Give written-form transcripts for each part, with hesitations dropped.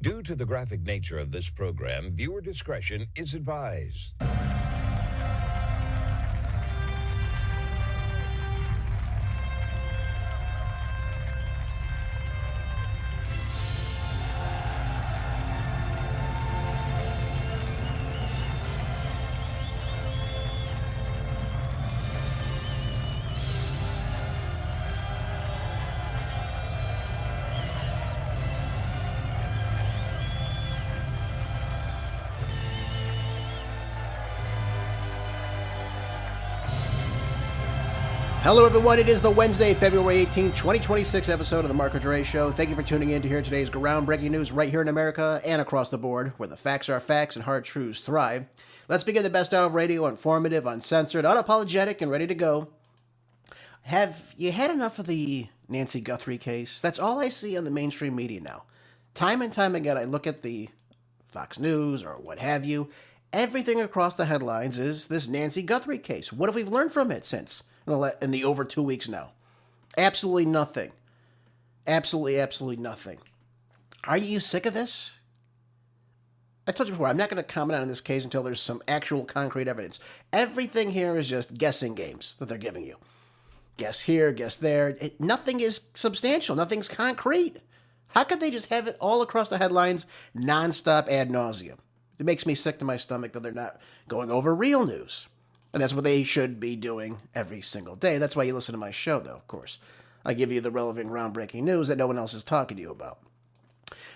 Due to the graphic nature of this program, viewer discretion is advised. Hello, everyone. It is the Wednesday, February 18th, 2026 episode of The Marco Dre Show. Thank you for tuning in to hear today's groundbreaking news right here in America and across the board, where the facts are facts and hard truths thrive. Let's begin the best hour of radio, informative, uncensored, unapologetic, and ready to go. Have you had enough of the Nancy Guthrie case? That's all I see on the mainstream media now. Time and time again, I look at the Fox News or what have you. Everything across the headlines is this Nancy Guthrie case. What have we learned from it since? In the over 2 weeks now? Absolutely nothing. Absolutely nothing. Are you sick of this? I told you before, I'm not going to comment on this case until there's some actual concrete evidence. Everything here is just guessing games that they're giving you. Guess here, guess there. Nothing is substantial. Nothing's concrete. How could they just have it all across the headlines nonstop ad nauseum? It makes me sick to my stomach that they're not going over real news. And that's what they should be doing every single day. That's why you listen to my show, though, of course. I give you the relevant, groundbreaking news that no one else is talking to you about.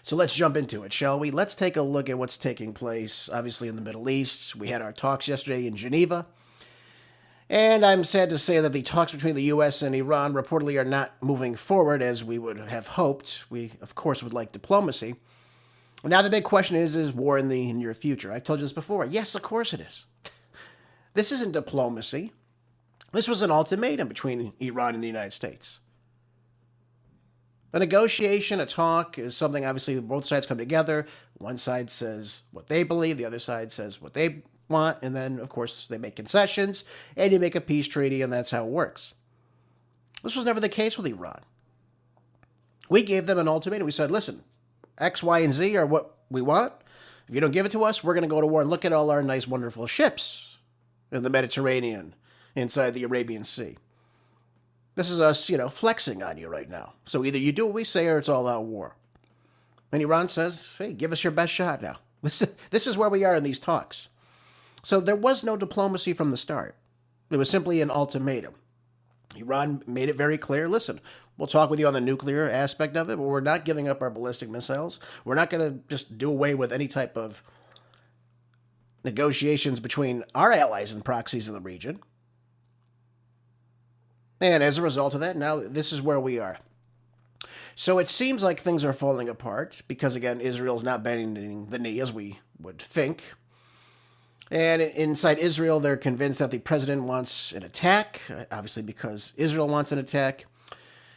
So let's jump into it, shall we? Let's take a look at what's taking place, obviously, in the Middle East. We had our talks yesterday in Geneva. And I'm sad to say that the talks between the U.S. and Iran reportedly are not moving forward as we would have hoped. We, of course, would like diplomacy. Now the big question is war in the near future? I've told you this before. Yes, of course it is. This isn't diplomacy. This was an ultimatum between Iran and the United States. A negotiation, a talk, is something obviously both sides come together. One side says what they believe, the other side says what they want, and then, of course, they make concessions, and you make a peace treaty, and that's how it works. This was never the case with Iran. We gave them an ultimatum. We said, listen, X, Y, and Z are what we want. If you don't give it to us, we're going to go to war and look at all our nice, wonderful ships in the Mediterranean, inside the Arabian Sea. This is us, flexing on you right now. So either you do what we say or it's all out war. And Iran says, hey, give us your best shot now. This is where we are in these talks. So there was no diplomacy from the start. It was simply an ultimatum. Iran made it very clear, listen, we'll talk with you on the nuclear aspect of it, but we're not giving up our ballistic missiles. We're not going to just do away with any type of negotiations between our allies and proxies in the region. And as a result of that, now this is where we are. So it seems like things are falling apart because, again, Israel's not bending the knee as we would think. And inside Israel, they're convinced that the president wants an attack, obviously because Israel wants an attack.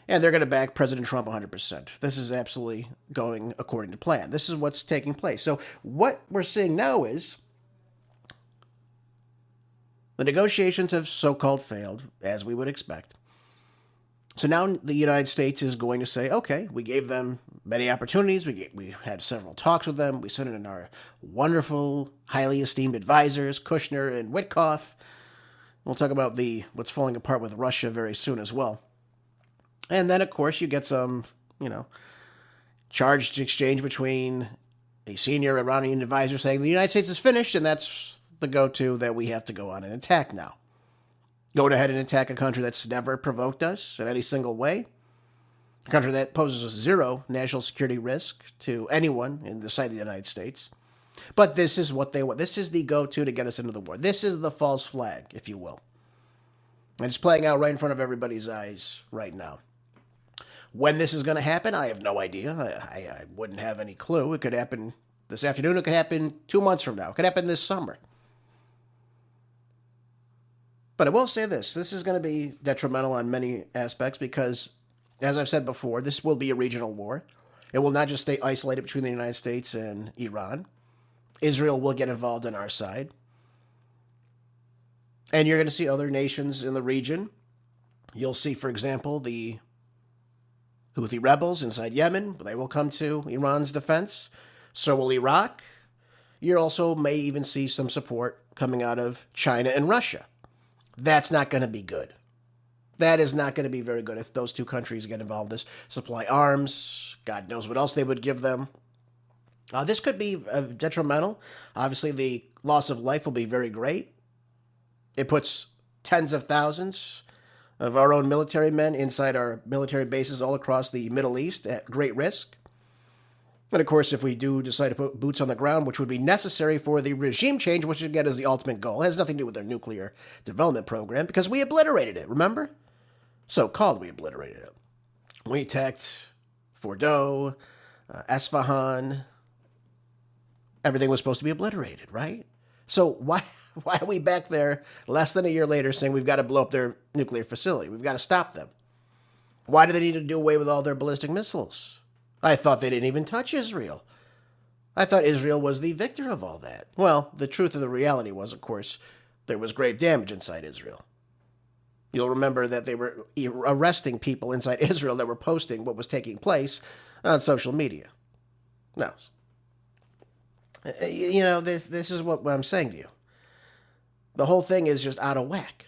And they're going to back President Trump 100%. This is absolutely going according to plan. This is what's taking place. So what we're seeing now is the negotiations have so-called failed, as we would expect. So now the United States is going to say, okay, we gave them many opportunities. We had several talks with them. We sent in our wonderful, highly esteemed advisors, Kushner and Witkoff. We'll talk about what's falling apart with Russia very soon as well. And then, of course, you get some, charged exchange between a senior Iranian advisor saying the United States is finished, and that's the go-to that we have to go on and attack now. Go ahead and attack a country that's never provoked us in any single way. A country that poses us zero national security risk to anyone in the sight of the United States. But this is what they want. This is the go-to to get us into the war. This is the false flag, if you will. And it's playing out right in front of everybody's eyes right now. When this is going to happen, I have no idea. I wouldn't have any clue. It could happen this afternoon. It could happen 2 months from now. It could happen this summer. But I will say this is going to be detrimental on many aspects because, as I've said before, this will be a regional war. It will not just stay isolated between the United States and Iran. Israel will get involved on our side. And you're going to see other nations in the region. You'll see, for example, the Houthi rebels inside Yemen. They will come to Iran's defense. So will Iraq. You also may even see some support coming out of China and Russia. That's not going to be good. That is not going to be very good if those two countries get involved in this. Supply arms, God knows what else they would give them. This could be detrimental. Obviously, the loss of life will be very great. It puts tens of thousands of our own military men inside our military bases all across the Middle East at great risk. And of course, if we do decide to put boots on the ground, which would be necessary for the regime change, which again is the ultimate goal, it has nothing to do with their nuclear development program, because we obliterated it, remember? So-called we obliterated it. We attacked Fordow, Esfahan. Everything was supposed to be obliterated, right? So why are we back there less than a year later saying we've got to blow up their nuclear facility? We've got to stop them. Why do they need to do away with all their ballistic missiles? I thought they didn't even touch Israel. I thought Israel was the victor of all that. Well, the truth of the reality was, of course, there was grave damage inside Israel. You'll remember that they were arresting people inside Israel that were posting what was taking place on social media. No. This is what I'm saying to you. The whole thing is just out of whack.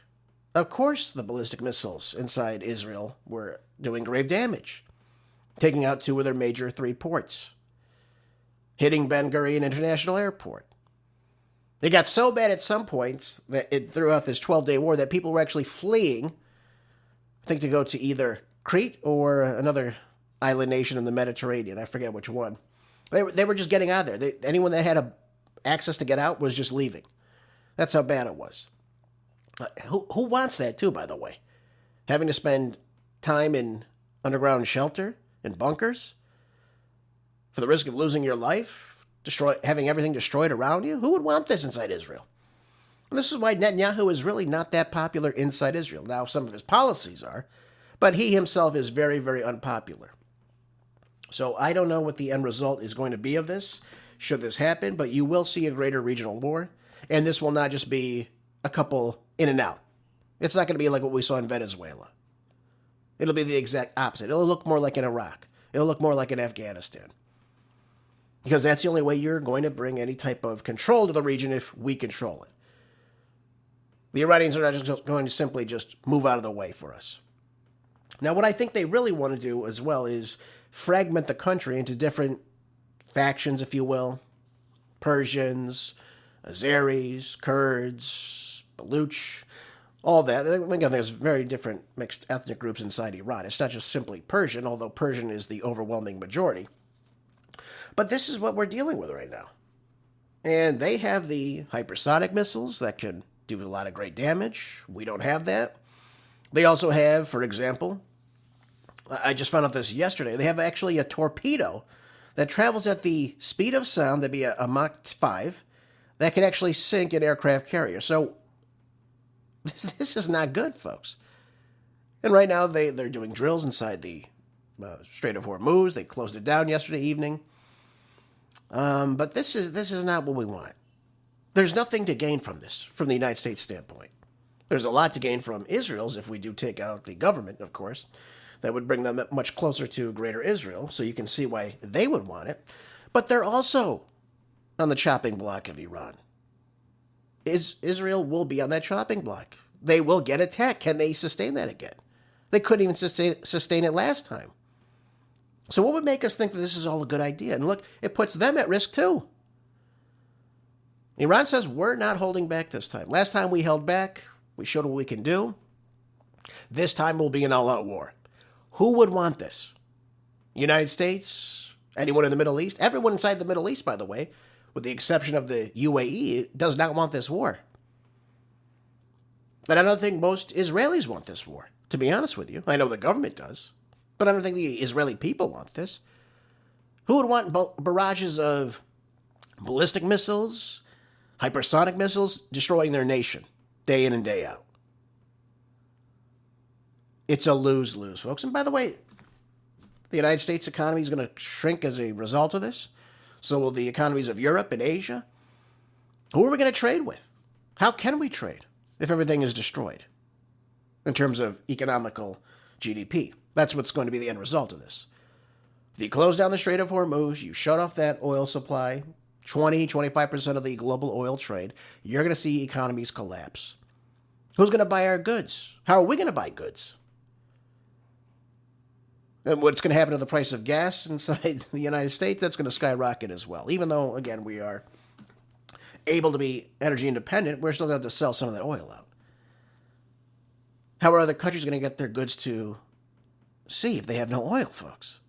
Of course, the ballistic missiles inside Israel were doing grave damage, taking out 2 of their major 3 ports, hitting Ben Gurion International Airport. It got so bad at some points that throughout this 12-day war that people were actually fleeing, I think, to go to either Crete or another island nation in the Mediterranean. I forget which one. They were just getting out of there. Anyone that had access to get out was just leaving. That's how bad it was. Who wants that, too, by the way? Having to spend time in underground shelter, in bunkers, for the risk of losing your life, having everything destroyed around you? Who would want this inside Israel? And this is why Netanyahu is really not that popular inside Israel. Now, some of his policies are, but he himself is very, very unpopular. So I don't know what the end result is going to be of this, should this happen, but you will see a greater regional war, and this will not just be a couple in and out. It's not going to be like what we saw in Venezuela. It'll be the exact opposite. It'll look more like in Iraq. It'll look more like in Afghanistan. Because that's the only way you're going to bring any type of control to the region if we control it. The Iranians are not just going to simply just move out of the way for us. Now, what I think they really want to do as well is fragment the country into different factions, if you will. Persians, Azeris, Kurds, Baluch, all that. Again, there's very different mixed ethnic groups inside Iran. It's not just simply Persian, although Persian is the overwhelming majority. But this is what we're dealing with right now. And they have the hypersonic missiles that can do a lot of great damage. We don't have that. They also have, for example, I just found out this yesterday, they have actually a torpedo that travels at the speed of sound, that'd be a Mach 5, that can actually sink an aircraft carrier. So this is not good, folks. And right now they're doing drills inside the Strait of Hormuz. They closed it down yesterday evening. But this is not what we want. There's nothing to gain from this, from the United States standpoint. There's a lot to gain from Israel's if we do take out the government, of course. That would bring them much closer to Greater Israel, so you can see why they would want it. But they're also on the chopping block of Iran. Israel will be on that chopping block. They will get attacked. Can they sustain that again? They couldn't even sustain it last time. So what would make us think that this is all a good idea? And look, it puts them at risk too. Iran says we're not holding back this time. Last time we held back, we showed what we can do. This time will be an all-out war. Who would want this? United States? Anyone in the Middle East? Everyone inside the Middle East, by the way, with the exception of the UAE, does not want this war. And I don't think most Israelis want this war, to be honest with you. I know the government does, but I don't think the Israeli people want this. Who would want barrages of ballistic missiles, hypersonic missiles, destroying their nation day in and day out? It's a lose-lose, folks. And by the way, the United States economy is going to shrink as a result of this. So will the economies of Europe and Asia. Who are we going to trade with? How can we trade if everything is destroyed in terms of economical GDP? That's what's going to be the end result of this. If you close down the Strait of Hormuz, you shut off that oil supply, 25% of the global oil trade, you're going to see economies collapse. Who's going to buy our goods? How are we going to buy goods? And what's going to happen to the price of gas inside the United States? That's going to skyrocket as well. Even though, again, we are able to be energy independent, we're still going to have to sell some of that oil out. How are other countries going to get their goods to sea if they have no oil, folks?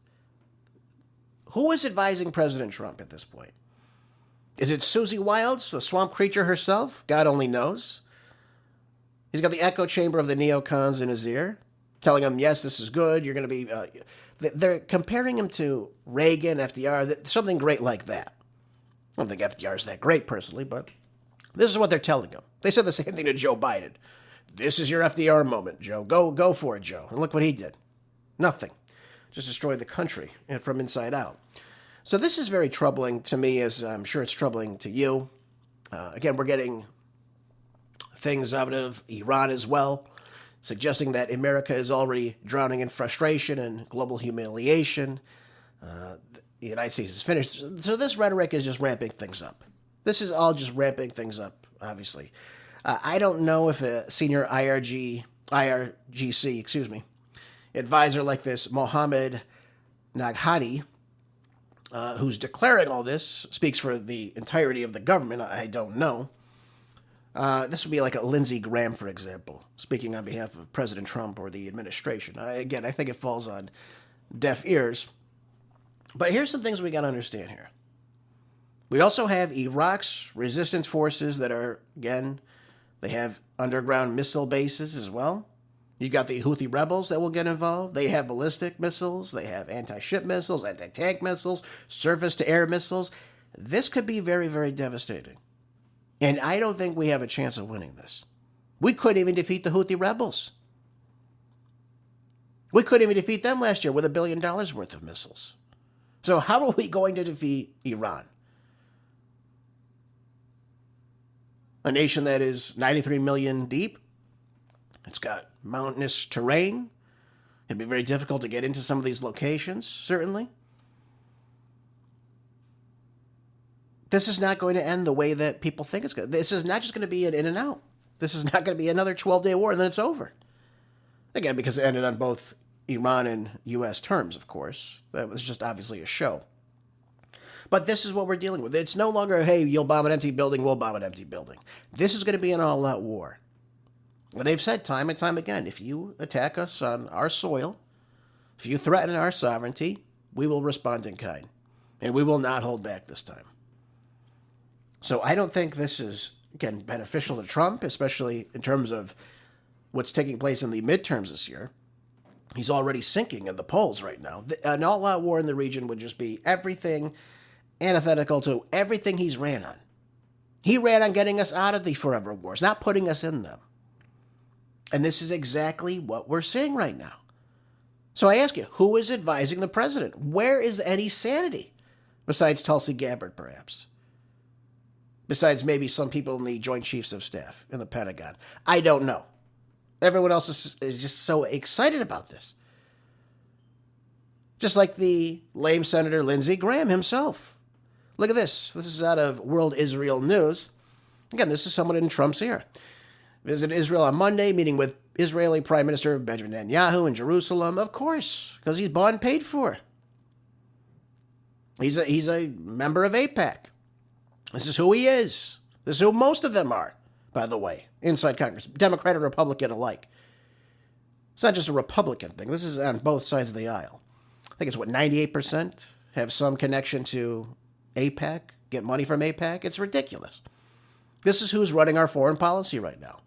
Who is advising President Trump at this point? Is it Susie Wilds, the swamp creature herself? God only knows. He's got the echo chamber of the neocons in his ear, telling him, yes, this is good. You're going to be... they're comparing him to Reagan, FDR, something great like that. I don't think FDR is that great, personally, but this is what they're telling him. They said the same thing to Joe Biden. This is your FDR moment, Joe. Go for it, Joe. And look what he did. Nothing. Just destroyed the country from inside out. So this is very troubling to me, as I'm sure it's troubling to you. Again, we're getting things out of Iran as well, suggesting that America is already drowning in frustration and global humiliation. The United States is finished. So this rhetoric is just ramping things up. This is all just ramping things up, obviously. I don't know if a senior IRGC, advisor like this, Mohammed Naghani, who's declaring all this, speaks for the entirety of the government. I don't know. This would be like a Lindsey Graham, for example, speaking on behalf of President Trump or the administration. Again, I think it falls on deaf ears. But here's some things we got to understand here. We also have Iraq's resistance forces that are, again, they have underground missile bases as well. You got the Houthi rebels that will get involved. They have ballistic missiles. They have anti-ship missiles, anti-tank missiles, surface-to-air missiles. This could be very, very devastating. And I don't think we have a chance of winning this. We couldn't even defeat the Houthi rebels. We couldn't even defeat them last year with $1 billion worth of missiles. So how are we going to defeat Iran? A nation that is 93 million deep. It's got mountainous terrain. It'd be very difficult to get into some of these locations, certainly. This is not going to end the way that people think it's going to. This is not just going to be an in and out. This is not going to be another 12-day war and then it's over. Again, because it ended on both Iran and U.S. terms, of course. That was just obviously a show. But this is what we're dealing with. It's no longer, hey, you'll bomb an empty building, we'll bomb an empty building. This is going to be an all-out war. And they've said time and time again, if you attack us on our soil, if you threaten our sovereignty, we will respond in kind. And we will not hold back this time. So I don't think this is, again, beneficial to Trump, especially in terms of what's taking place in the midterms this year. He's already sinking in the polls right now. An all-out war in the region would just be everything antithetical to everything he's ran on. He ran on getting us out of the forever wars, not putting us in them. And this is exactly what we're seeing right now. So I ask you, who is advising the president? Where is any sanity? Besides Tulsi Gabbard, perhaps. Besides maybe some people in the Joint Chiefs of Staff in the Pentagon. I don't know. Everyone else is just so excited about this. Just like the lame Senator Lindsey Graham himself. Look at this. This is out of World Israel News. Again, this is someone in Trump's ear. Visited Israel on Monday, meeting with Israeli Prime Minister Benjamin Netanyahu in Jerusalem. Of course, because he's bought and paid for. He's a member of AIPAC. This is who he is. This is who most of them are, by the way, inside Congress, Democrat and Republican alike. It's not just a Republican thing. This is on both sides of the aisle. I think it's 98% have some connection to AIPAC, get money from AIPAC. It's ridiculous. This is who's running our foreign policy right now.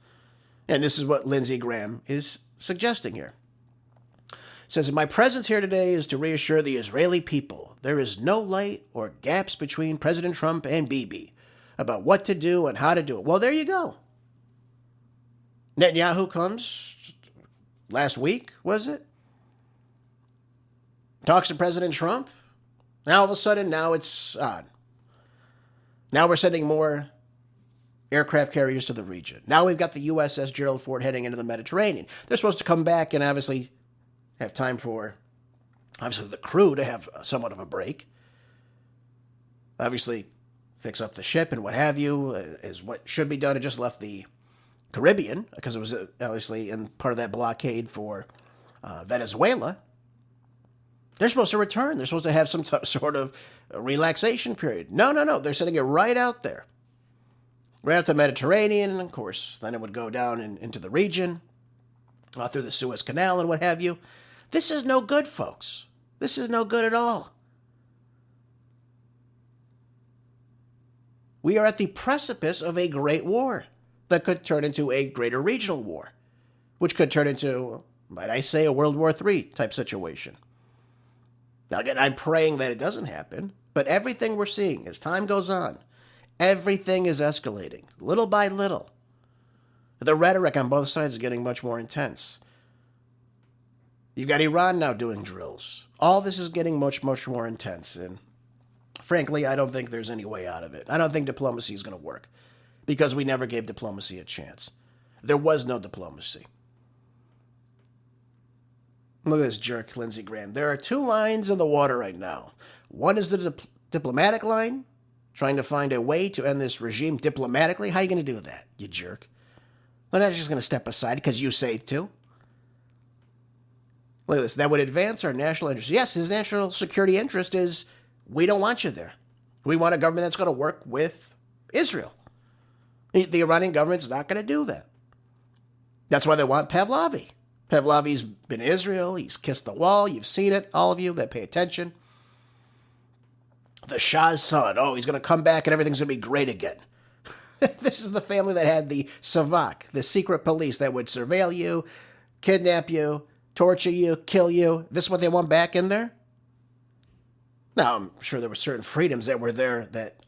And this is what Lindsey Graham is suggesting here. It says, my presence here today is to reassure the Israeli people there is no light or gaps between President Trump and Bibi about what to do and how to do it. Well, there you go. Netanyahu comes last week, was it? Talks to President Trump. Now all of a sudden, now it's on. Now we're sending more aircraft carriers to the region. Now we've got the USS Gerald Ford heading into the Mediterranean. They're supposed to come back and obviously have time for obviously the crew to have somewhat of a break. Obviously, fix up the ship and what have you is what should be done. It just left the Caribbean because it was obviously in part of that blockade for Venezuela. They're supposed to return. They're supposed to have some sort of relaxation period. No. They're sending it right out there. Right out the Mediterranean, and of course, then it would go down into the region, through the Suez Canal and what have you. This is no good, folks. This is no good at all. We are at the precipice of a great war that could turn into a greater regional war, which could turn into, might I say, a World War III type situation. Now, again, I'm praying that it doesn't happen, but everything we're seeing as time goes on, everything is escalating, little by little. The rhetoric on both sides is getting much more intense. You've got Iran now doing drills. All this is getting much, much more intense, and frankly, I don't think there's any way out of it. I don't think diplomacy is going to work, because we never gave diplomacy a chance. There was no diplomacy. Look at this jerk, Lindsey Graham. There are two lines in the water right now. One is the diplomatic line, trying to find a way to end this regime diplomatically. How are you going to do that, you jerk? They're not just going to step aside because you say to. Look at this. That would advance our national interest. Yes, his national security interest is we don't want you there. We want a government that's going to work with Israel. The Iranian government's not going to do that. That's why they want Pahlavi. Pahlavi's been in Israel. He's kissed the wall. You've seen it, all of you that pay attention. The Shah's son. Oh, he's going to come back and everything's going to be great again. This is the family that had the Savak, the secret police that would surveil you, kidnap you, torture you, kill you. This is what they want back in there? Now, I'm sure there were certain freedoms that were there that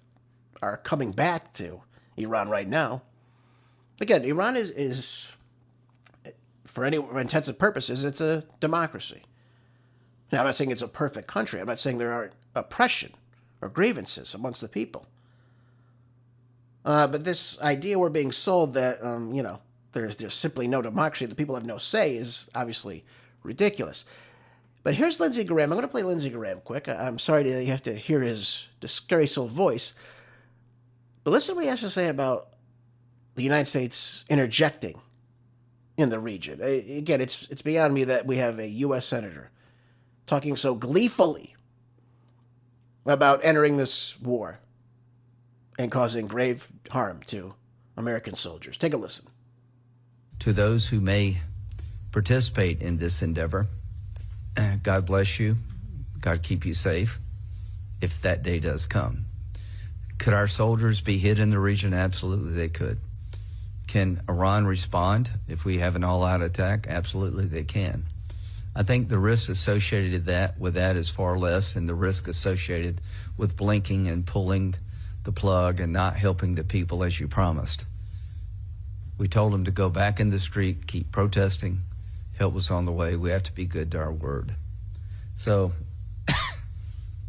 are coming back to Iran right now. Again, Iran is for any intents and purposes, it's a democracy. Now, I'm not saying it's a perfect country. I'm not saying there aren't oppression or grievances amongst the people. But this idea we're being sold that, there's simply no democracy, the people have no say, is obviously ridiculous. But here's Lindsey Graham. I'm going to play Lindsey Graham quick. I'm sorry that you have to hear his disgraceful voice. But listen to what he has to say about the United States interjecting in the region. Again, it's beyond me that we have a U.S. senator talking so gleefully about entering this war and causing grave harm to American soldiers. Take a listen. To those who may participate in this endeavor, God bless you. God keep you safe if that day does come. Could our soldiers be hit in the region? Absolutely, they could. Can Iran respond if we have an all-out attack? Absolutely, they can. I think the risk associated with that is far less than the risk associated with blinking and pulling the plug and not helping the people as you promised. We told them to go back in the street, keep protesting, help was on the way. We have to be good to our word. So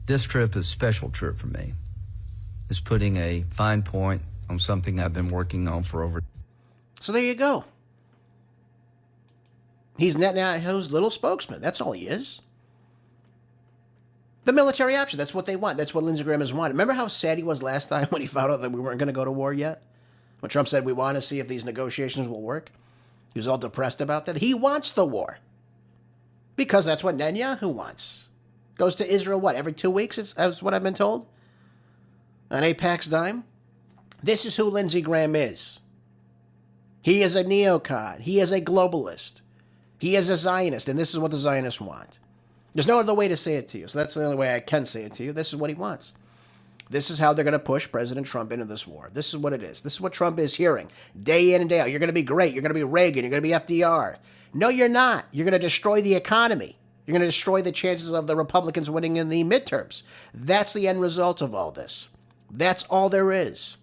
this trip is a special trip for me. It's putting a fine point on something I've been working on for over. So there you go. He's Netanyahu's little spokesman. That's all he is. The military option, that's what they want. That's what Lindsey Graham has wanted. Remember how sad he was last time when he found out that we weren't going to go to war yet? When Trump said we want to see if these negotiations will work? He was all depressed about that. He wants the war. Because that's what Netanyahu wants. Goes to Israel, every 2 weeks, is what I've been told? On AIPAC's dime? This is who Lindsey Graham is. He is a neocon. He is a globalist. He is a Zionist, and this is what the Zionists want. There's no other way to say it to you, so that's the only way I can say it to you. This is what he wants. This is how they're going to push President Trump into this war. This is what it is. This is what Trump is hearing day in and day out. You're going to be great. You're going to be Reagan. You're going to be FDR. No, you're not. You're going to destroy the economy. You're going to destroy the chances of the Republicans winning in the midterms. That's the end result of all this. That's all there is.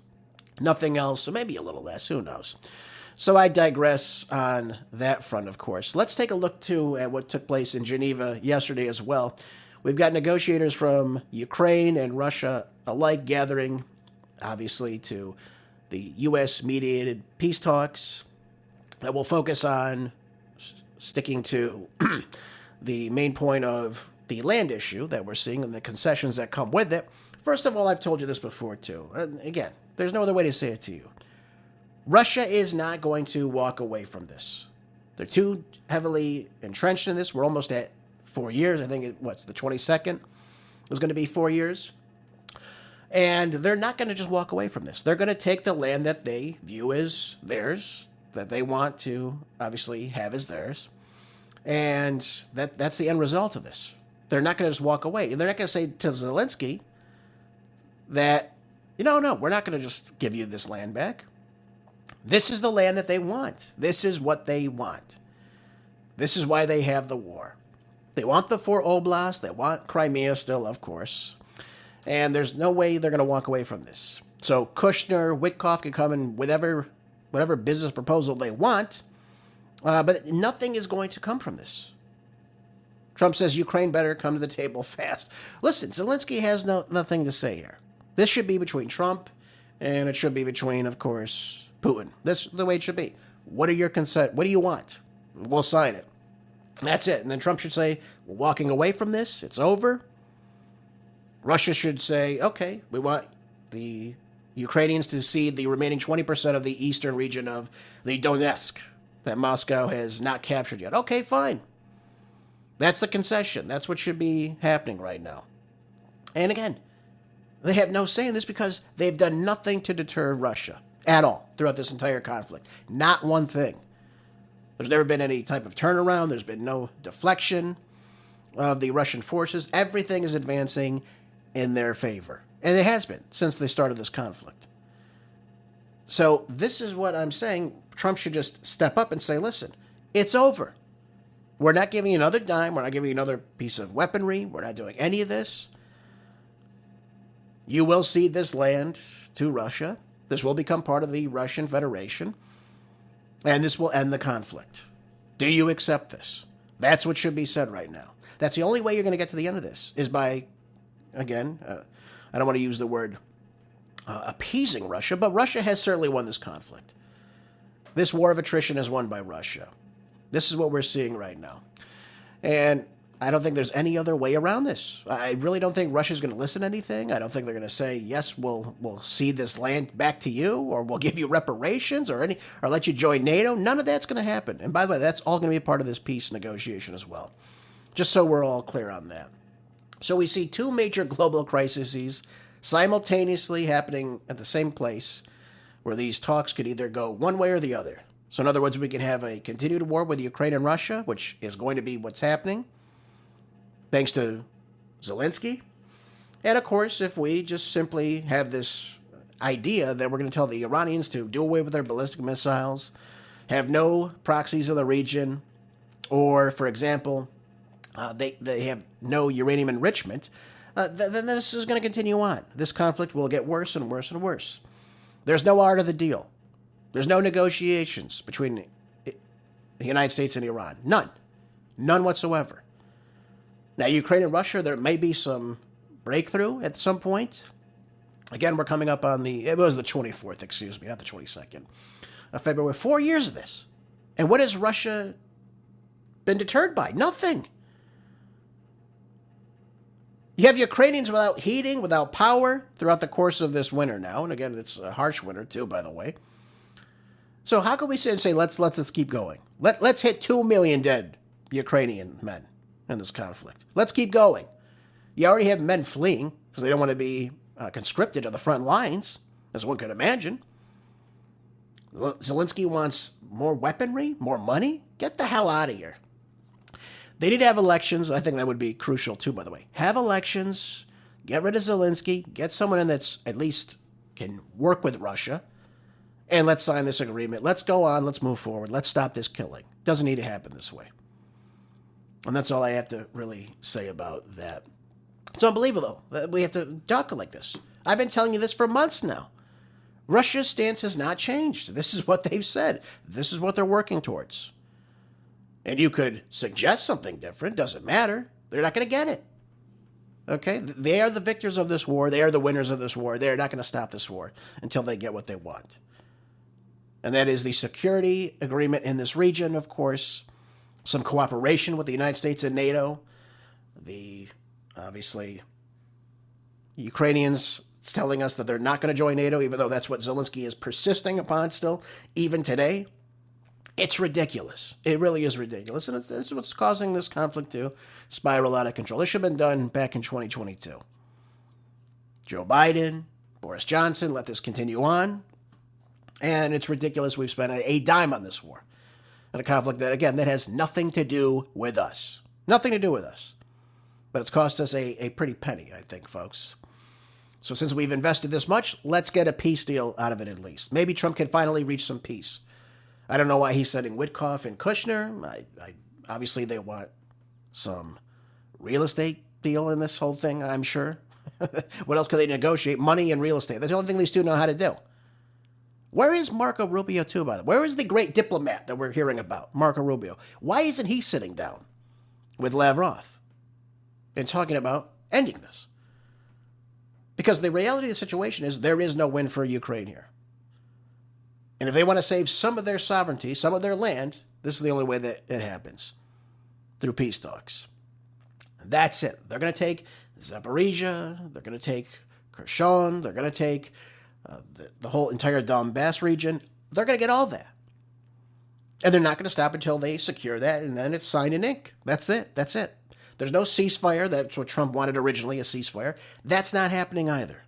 Nothing else, or maybe a little less. Who knows? So I digress on that front, of course. Let's take a look, too, at what took place in Geneva yesterday as well. We've got negotiators from Ukraine and Russia alike gathering, obviously, to the U.S.-mediated peace talks that will focus on sticking to the main point of the land issue that we're seeing and the concessions that come with it, first of all, I've told you this before too. And again, there's no other way to say it to you. Russia is not going to walk away from this. They're too heavily entrenched in this. We're almost at 4 years. I think the 22nd is going to be 4 years. And they're not going to just walk away from this. They're going to take the land that they view as theirs, that they want to obviously have as theirs. And that's the end result of this. They're not going to just walk away. And they're not going to say to Zelensky that, no, we're not going to just give you this land back. This is the land that they want. This is what they want. This is why they have the war. They want the 4 oblasts. They want Crimea still, of course. And there's no way they're going to walk away from this. So Kushner, Witkoff can come in with whatever business proposal they want, but nothing is going to come from this. Trump says Ukraine better come to the table fast. Listen, Zelensky has nothing to say here. This should be between Trump, and it should be between, of course, Putin. This is the way it should be. What are your consent? What do you want? We'll sign it. That's it. And then Trump should say, we're walking away from this. It's over. Russia should say, okay, we want the Ukrainians to cede the remaining 20% of the eastern region of the Donetsk that Moscow has not captured yet. Okay, fine. That's the concession. That's what should be happening right now. And again, they have no say in this because they've done nothing to deter Russia at all throughout this entire conflict. Not one thing. There's never been any type of turnaround. There's been no deflection of the Russian forces. Everything is advancing in their favor. And it has been since they started this conflict. So this is what I'm saying. Trump should just step up and say, listen, it's over. We're not giving you another dime. We're not giving you another piece of weaponry. We're not doing any of this. You will cede this land to Russia. This will become part of the Russian Federation. And this will end the conflict. Do you accept this? That's what should be said right now. That's the only way you're going to get to the end of this, is by, again, I don't want to use the word appeasing Russia, but Russia has certainly won this conflict. This war of attrition is won by Russia. This is what we're seeing right now. And I don't think there's any other way around this. I really don't think Russia's going to listen to anything. I don't think they're going to say, yes, we'll cede this land back to you, or we'll give you reparations, or let you join NATO. None of that's going to happen. And by the way, that's all going to be a part of this peace negotiation as well. Just so we're all clear on that. So we see two major global crises simultaneously happening at the same place, where these talks could either go one way or the other. So in other words, we can have a continued war with Ukraine and Russia, which is going to be what's happening, thanks to Zelensky. And of course, if we just simply have this idea that we're going to tell the Iranians to do away with their ballistic missiles, have no proxies in the region, or, for example, they have no uranium enrichment, then this is going to continue on. This conflict will get worse and worse and worse. There's no art of the deal. There's no negotiations between the United States and Iran. None. None whatsoever. Now, Ukraine and Russia, there may be some breakthrough at some point. Again, we're coming up on it was the 24th, excuse me, not the 22nd of February. 4 years of this. And what has Russia been deterred by? Nothing. You have Ukrainians without heating, without power throughout the course of this winter now. And again, it's a harsh winter too, by the way. So how can we sit and say, let's keep going? Let's hit 2 million dead Ukrainian men in this conflict. Let's keep going. You already have men fleeing because they don't want to be conscripted to the front lines, as one could imagine. Zelensky wants more weaponry, more money. Get the hell out of here. They need to have elections. I think that would be crucial too, by the way. Have elections. Get rid of Zelensky. Get someone in that's at least can work with Russia. And let's sign this agreement. Let's go on. Let's move forward. Let's stop this killing. Doesn't need to happen this way. And that's all I have to really say about that. It's unbelievable that we have to talk like this. I've been telling you this for months now. Russia's stance has not changed. This is what they've said. This is what they're working towards. And you could suggest something different. Doesn't matter. They're not going to get it. Okay? They are the victors of this war. They are the winners of this war. They're not going to stop this war until they get what they want. And that is the security agreement in this region, of course, some cooperation with the United States and NATO, The, obviously, Ukrainians telling us that they're not going to join NATO, even though that's what Zelensky is persisting upon still, even today. It's ridiculous. It really is ridiculous. And it's what's causing this conflict to spiral out of control. This should have been done back in 2022. Joe Biden, Boris Johnson, let this continue on. And it's ridiculous we've spent a dime on this war. And a conflict that, again, that has nothing to do with us. Nothing to do with us. But it's cost us a pretty penny, I think, folks. So since we've invested this much, let's get a peace deal out of it at least. Maybe Trump can finally reach some peace. I don't know why he's sending Witkoff and Kushner. Obviously, they want some real estate deal in this whole thing, I'm sure. What else could they negotiate? Money and real estate. That's the only thing these two know how to do. Where is Marco Rubio, too, by the way? Where is the great diplomat that we're hearing about, Marco Rubio? Why isn't he sitting down with Lavrov and talking about ending this? Because the reality of the situation is there is no win for Ukraine here. And if they want to save some of their sovereignty, some of their land, this is the only way that it happens, through peace talks. That's it. They're going to take Zaporizhia, they're going to take Kherson, they're going to take the whole entire Donbass region. They're going to get all that. And they're not going to stop until they secure that, and then it's signed in ink. That's it. That's it. There's no ceasefire. That's what Trump wanted originally, a ceasefire. That's not happening either.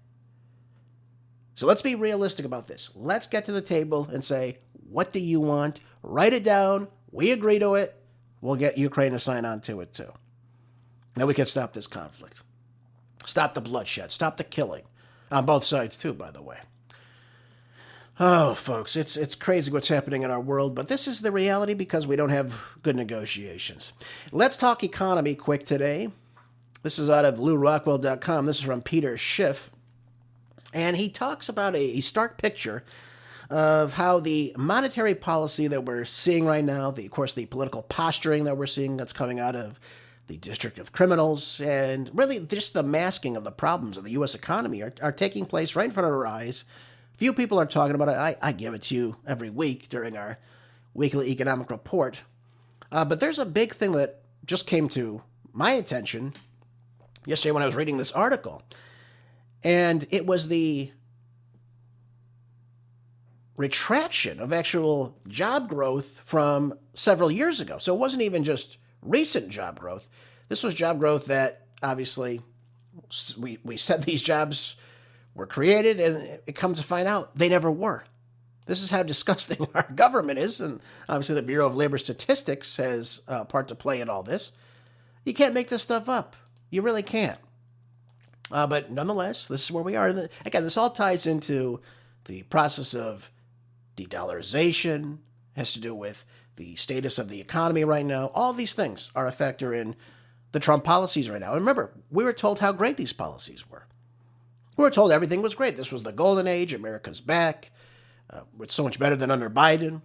So let's be realistic about this. Let's get to the table and say, what do you want? Write it down. We agree to it. We'll get Ukraine to sign on to it too. Then we can stop this conflict. Stop the bloodshed. Stop the killing. On both sides too, by the way. Oh, folks, it's crazy what's happening in our world, but this is the reality because we don't have good negotiations. Let's talk economy quick today. This is out of LewRockwell.com. This is from Peter Schiff. And he talks about a stark picture of how the monetary policy that we're seeing right now, of course, the political posturing that we're seeing that's coming out of the District of Criminals, and really just the masking of the problems of the U.S. economy are taking place right in front of our eyes. Few people are talking about it. I give it to you every week during our weekly economic report. But there's a big thing that just came to my attention yesterday when I was reading this article. And it was the retraction of actual job growth from several years ago. So it wasn't even just recent job growth. This was job growth that obviously we said these jobs were created, and it comes to find out they never were. This is how disgusting our government is, and obviously the Bureau of Labor Statistics has a part to play in all this. You can't make this stuff up. You really can't. But nonetheless, this is where we are. Again, this all ties into the process of de-dollarization, has to do with the status of the economy right now. All these things are a factor in the Trump policies right now. And remember, we were told how great these policies were. We were told everything was great. This was the golden age. America's back. It's so much better than under Biden.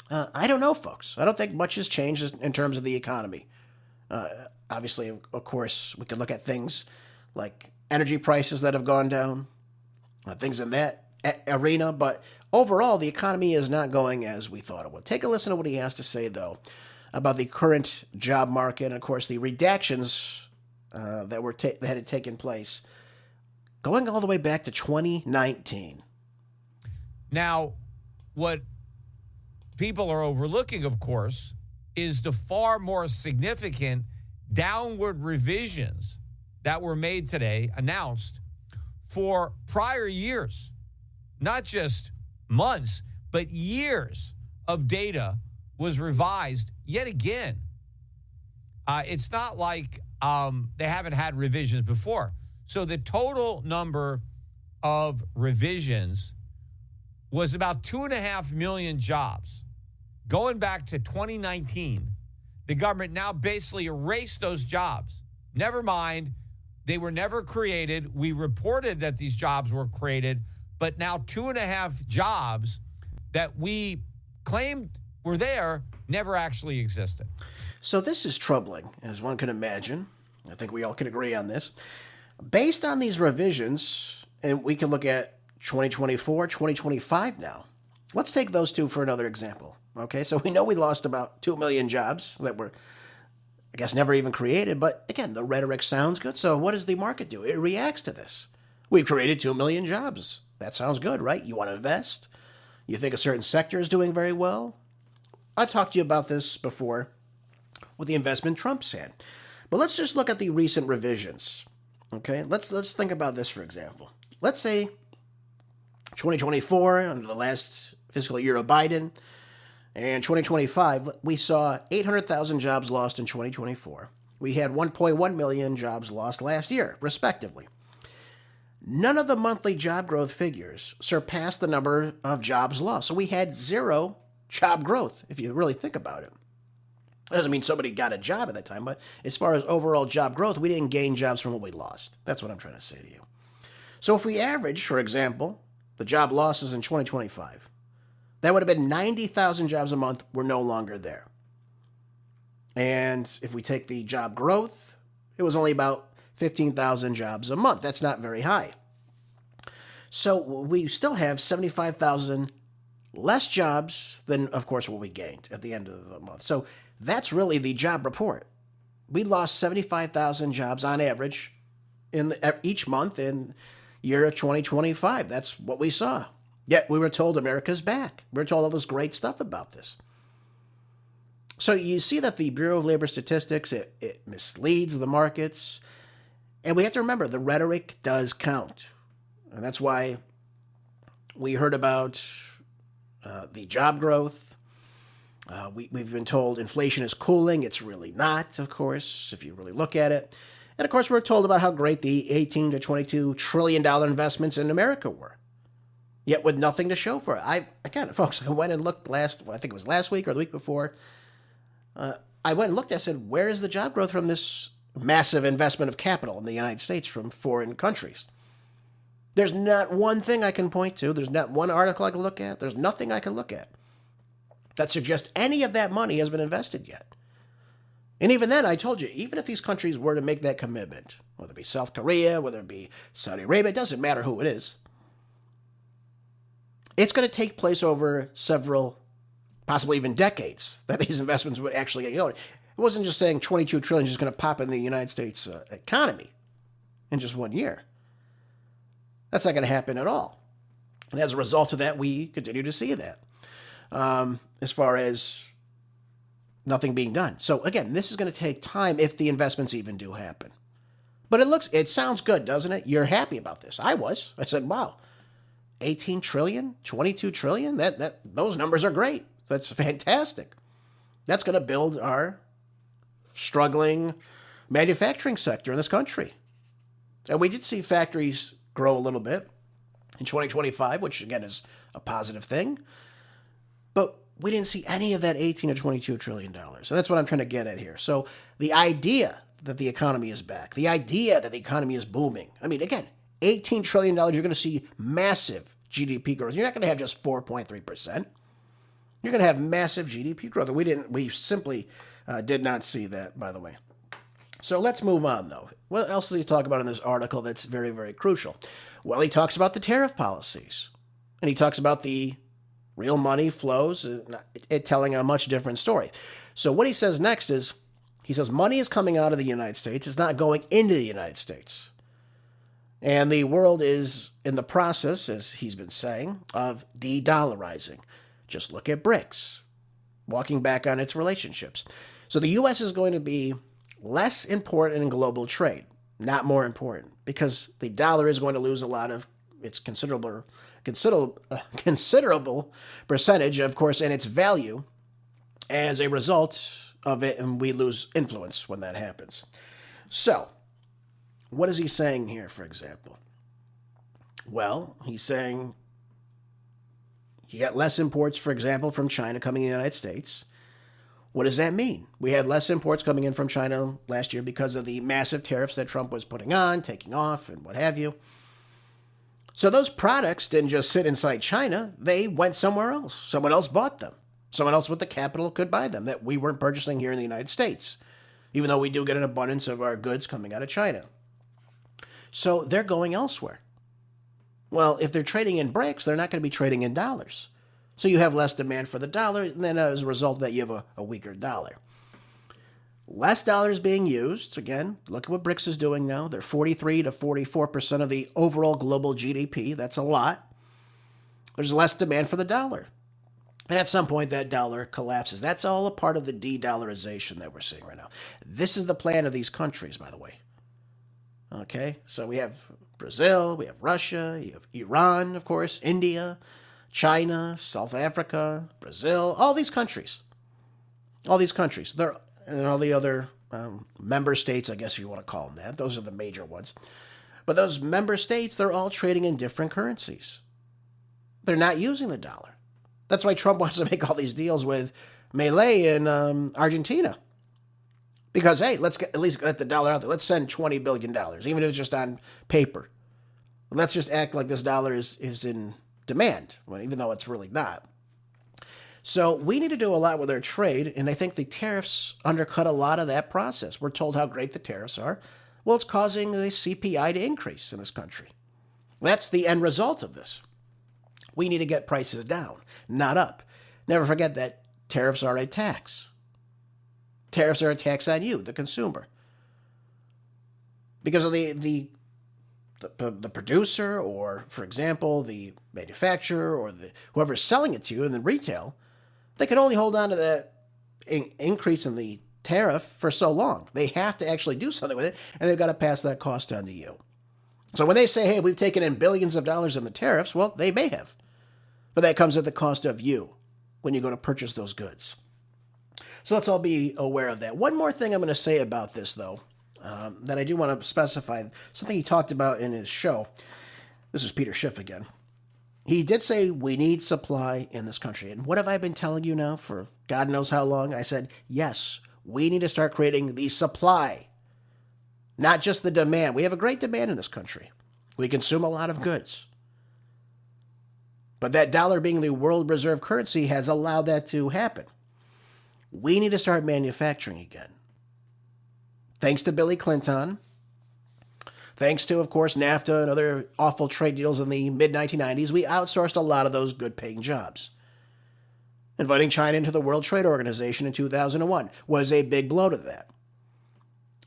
I don't know, folks. I don't think much has changed in terms of the economy. Obviously, of course, we can look at things like energy prices that have gone down, things in that arena. But overall, the economy is not going as we thought it would. Take a listen to what he has to say, though, about the current job market and, of course, the redactions that had taken place going all the way back to 2019. Now, what people are overlooking, of course, is the far more significant downward revisions that were made today, announced for prior years, not just months, but years of data was revised yet again. It's not like they haven't had revisions before. So the total number of revisions was about 2.5 million jobs. Going back to 2019, the government now basically erased those jobs. Never mind, they were never created. We reported that these jobs were created, but now 2.5 jobs that we claimed were there never actually existed. So this is troubling, as one can imagine. I think we all can agree on this. Based on these revisions, and we can look at 2024, 2025 now. Let's take those two for another example. Okay, so we know we lost about 2 million jobs that were I guess never even created, but again, the rhetoric sounds good. So what does the market do? It reacts to this. We've created 2 million jobs. That sounds good, right? You want to invest? You think a certain sector is doing very well? I've talked to you about this before with the investment Trump's had. But let's just look at the recent revisions. Okay, let's think about this, for example. Let's say 2024, under the last fiscal year of Biden, and 2025, we saw 800,000 jobs lost in 2024. We had 1.1 million jobs lost last year, respectively. None of the monthly job growth figures surpassed the number of jobs lost. So we had zero job growth, if you really think about it. That doesn't mean somebody got a job at that time, but as far as overall job growth, we didn't gain jobs from what we lost. That's what I'm trying to say to you. So if we average, for example, the job losses in 2025, that would have been 90,000 jobs a month were no longer there. And if we take the job growth, it was only about 15,000 jobs a month. That's not very high. So we still have 75,000 less jobs than, of course, what we gained at the end of the month. So that's really the job report. We lost 75,000 jobs on average in each month in year of 2025. That's what we saw. Yet we were told America's back. We were told all this great stuff about this. So you see that the Bureau of Labor Statistics, it misleads the markets. And we have to remember, the rhetoric does count. And that's why we heard about the job growth. We've been told inflation is cooling. It's really not, of course, if you really look at it. And, of course, we're told about how great the $18 to $22 trillion investments in America were, yet with nothing to show for it. Again, folks, I went and looked I think it was last week or the week before. I went and looked. I said, where is the job growth from this massive investment of capital in the United States from foreign countries? There's not one thing I can point to. There's not one article I can look at. There's nothing I can look at that suggests any of that money has been invested yet. And even then, I told you, even if these countries were to make that commitment, whether it be South Korea, whether it be Saudi Arabia, it doesn't matter who it is, it's going to take place over several, possibly even decades, that these investments would actually get going. It wasn't just saying 22 trillion is just going to pop in the United States economy in just 1 year. That's not going to happen at all. And as a result of that, we continue to see that. As far as nothing being done. So again, this is going to take time if the investments even do happen. But it sounds good, doesn't it? You're happy about this. I was. I said, wow, 18 trillion, 22 trillion, those numbers are great. That's fantastic. That's going to build our struggling manufacturing sector in this country. And we did see factories grow a little bit in 2025, which again is a positive thing. But we didn't see any of that 18 or 22 trillion dollars. So that's what I'm trying to get at here. So the idea that the economy is back, the idea that the economy is booming. I mean, again, $18 trillion, you're going to see massive GDP growth. You're not going to have just 4.3%. You're going to have massive GDP growth. We simply did not see that, by the way. So let's move on, though. What else does he talk about in this article that's very, very crucial? Well, he talks about the tariff policies. And he talks about the real money flows, it telling a much different story. So what he says next is, he says money is coming out of the United States. It's not going into the United States. And the world is in the process, as he's been saying, of de-dollarizing. Just look at BRICS, walking back on its relationships. So the U.S. is going to be less important in global trade, not more important, because the dollar is going to lose a lot of its considerable percentage, of course, in its value as a result of it, and we lose influence when that happens. So, what is he saying here, for example? Well, he's saying you got less imports, for example, from China coming in the United States. What does that mean? We had less imports coming in from China last year because of the massive tariffs that Trump was putting on, taking off, and what have you. So those products didn't just sit inside China. They went somewhere else. Someone else bought them. Someone else with the capital could buy them that we weren't purchasing here in the United States, even though we do get an abundance of our goods coming out of China. So they're going elsewhere. Well, if they're trading in BRICS, they're not going to be trading in dollars. So you have less demand for the dollar, and then as a result of that, you have a weaker dollar. Less dollars being used. Again, look at what BRICS is doing now. They're 43 to 44% of the overall global GDP. That's a lot. There's less demand for the dollar. And at some point, that dollar collapses. That's all a part of the de-dollarization that we're seeing right now. This is the plan of these countries, by the way. Okay, so we have Brazil, we have Russia, you have Iran, of course, India, China, South Africa, Brazil, all these countries. All these countries. And all the other member states, I guess you want to call them that. Those are the major ones. But those member states, they're all trading in different currencies. They're not using the dollar. That's why Trump wants to make all these deals with Milei in Argentina. Because, hey, let's at least get the dollar out there. Let's send $20 billion, even if it's just on paper. Let's just act like this dollar is in demand, even though it's really not. So we need to do a lot with our trade, and I think the tariffs undercut a lot of that process. We're told how great the tariffs are. Well, it's causing the CPI to increase in this country. That's the end result of this. We need to get prices down, not up. Never forget that tariffs are a tax. Tariffs are a tax on you, the consumer. Because of the producer or, for example, the manufacturer or whoever's selling it to you in the retail, they can only hold on to that increase in the tariff for so long. They have to actually do something with it, and they've got to pass that cost on to you. So when they say, hey, we've taken in billions of dollars in the tariffs, well, they may have. But that comes at the cost of you when you go to purchase those goods. So let's all be aware of that. One more thing I'm going to say about this, though, that I do want to specify, something he talked about in his show. This is Peter Schiff again. He did say we need supply in this country. And what have I been telling you now for God knows how long? I said, yes, we need to start creating the supply, not just the demand. We have a great demand in this country. We consume a lot of goods. But that dollar being the world reserve currency has allowed that to happen. We need to start manufacturing again. Thanks to Billy Clinton, thanks to, of course, NAFTA and other awful trade deals in the mid-1990s, we outsourced a lot of those good-paying jobs. Inviting China into the World Trade Organization in 2001 was a big blow to that.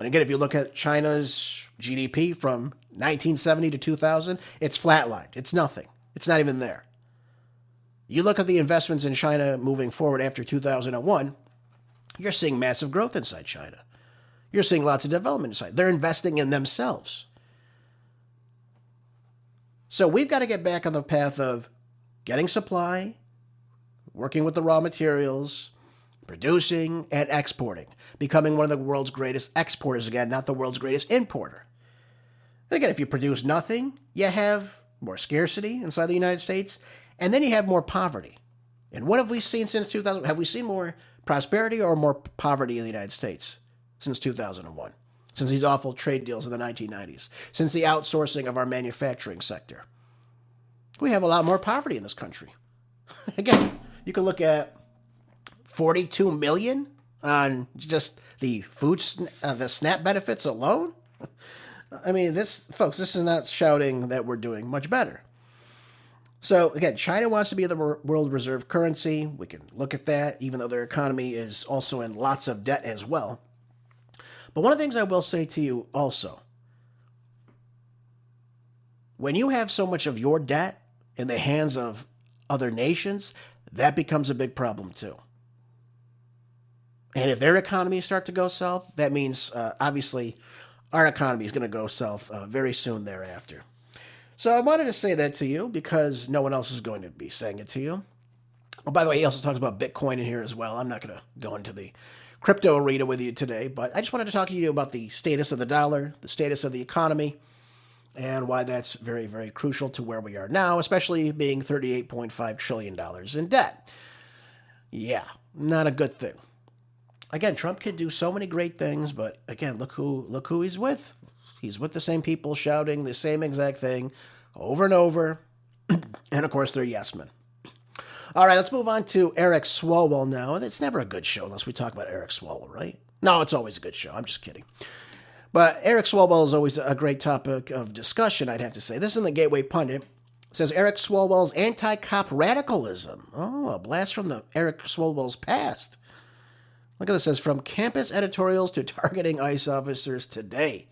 And again, if you look at China's GDP from 1970 to 2000, it's flatlined. It's nothing. It's not even there. You look at the investments in China moving forward after 2001, you're seeing massive growth inside China. You're seeing lots of development inside. They're investing in themselves. So we've got to get back on the path of getting supply, working with the raw materials, producing and exporting, becoming one of the world's greatest exporters again, not the world's greatest importer. And again, if you produce nothing, you have more scarcity inside the United States, and then you have more poverty. And what have we seen since 2000? Have we seen more prosperity or more poverty in the United States since 2001? Since these awful trade deals in the 1990s? Since the outsourcing of our manufacturing sector? We have a lot more poverty in this country. Again, you can look at 42 million on just the the SNAP benefits alone. I mean, this is not shouting that we're doing much better. So again, China wants to be the world reserve currency. We can look at that, even though their economy is also in lots of debt as well. But one of the things I will say to you also, when you have so much of your debt in the hands of other nations, that becomes a big problem too. And if their economies start to go south, that means obviously our economy is going to go south very soon thereafter. So I wanted to say that to you because no one else is going to be saying it to you. Oh, by the way, he also talks about Bitcoin in here as well. I'm not going to go into the crypto arena with you today, but I just wanted to talk to you about the status of the dollar, the status of the economy, and why that's very, very crucial to where we are now, especially being $38.5 trillion in debt. Yeah, not a good thing. Again, Trump could do so many great things, but again, look who he's with. He's with the same people shouting the same exact thing over and over. And of course, they're yes men. All right, let's move on to Eric Swalwell now. It's never a good show unless we talk about Eric Swalwell, right? No, it's always a good show. I'm just kidding. But Eric Swalwell is always a great topic of discussion, I'd have to say. This is in the Gateway Pundit. It says Eric Swalwell's anti-cop radicalism. Oh, a blast from the Eric Swalwell's past. Look at this. It says, from Campus Editorials to Targeting ICE Officers Today.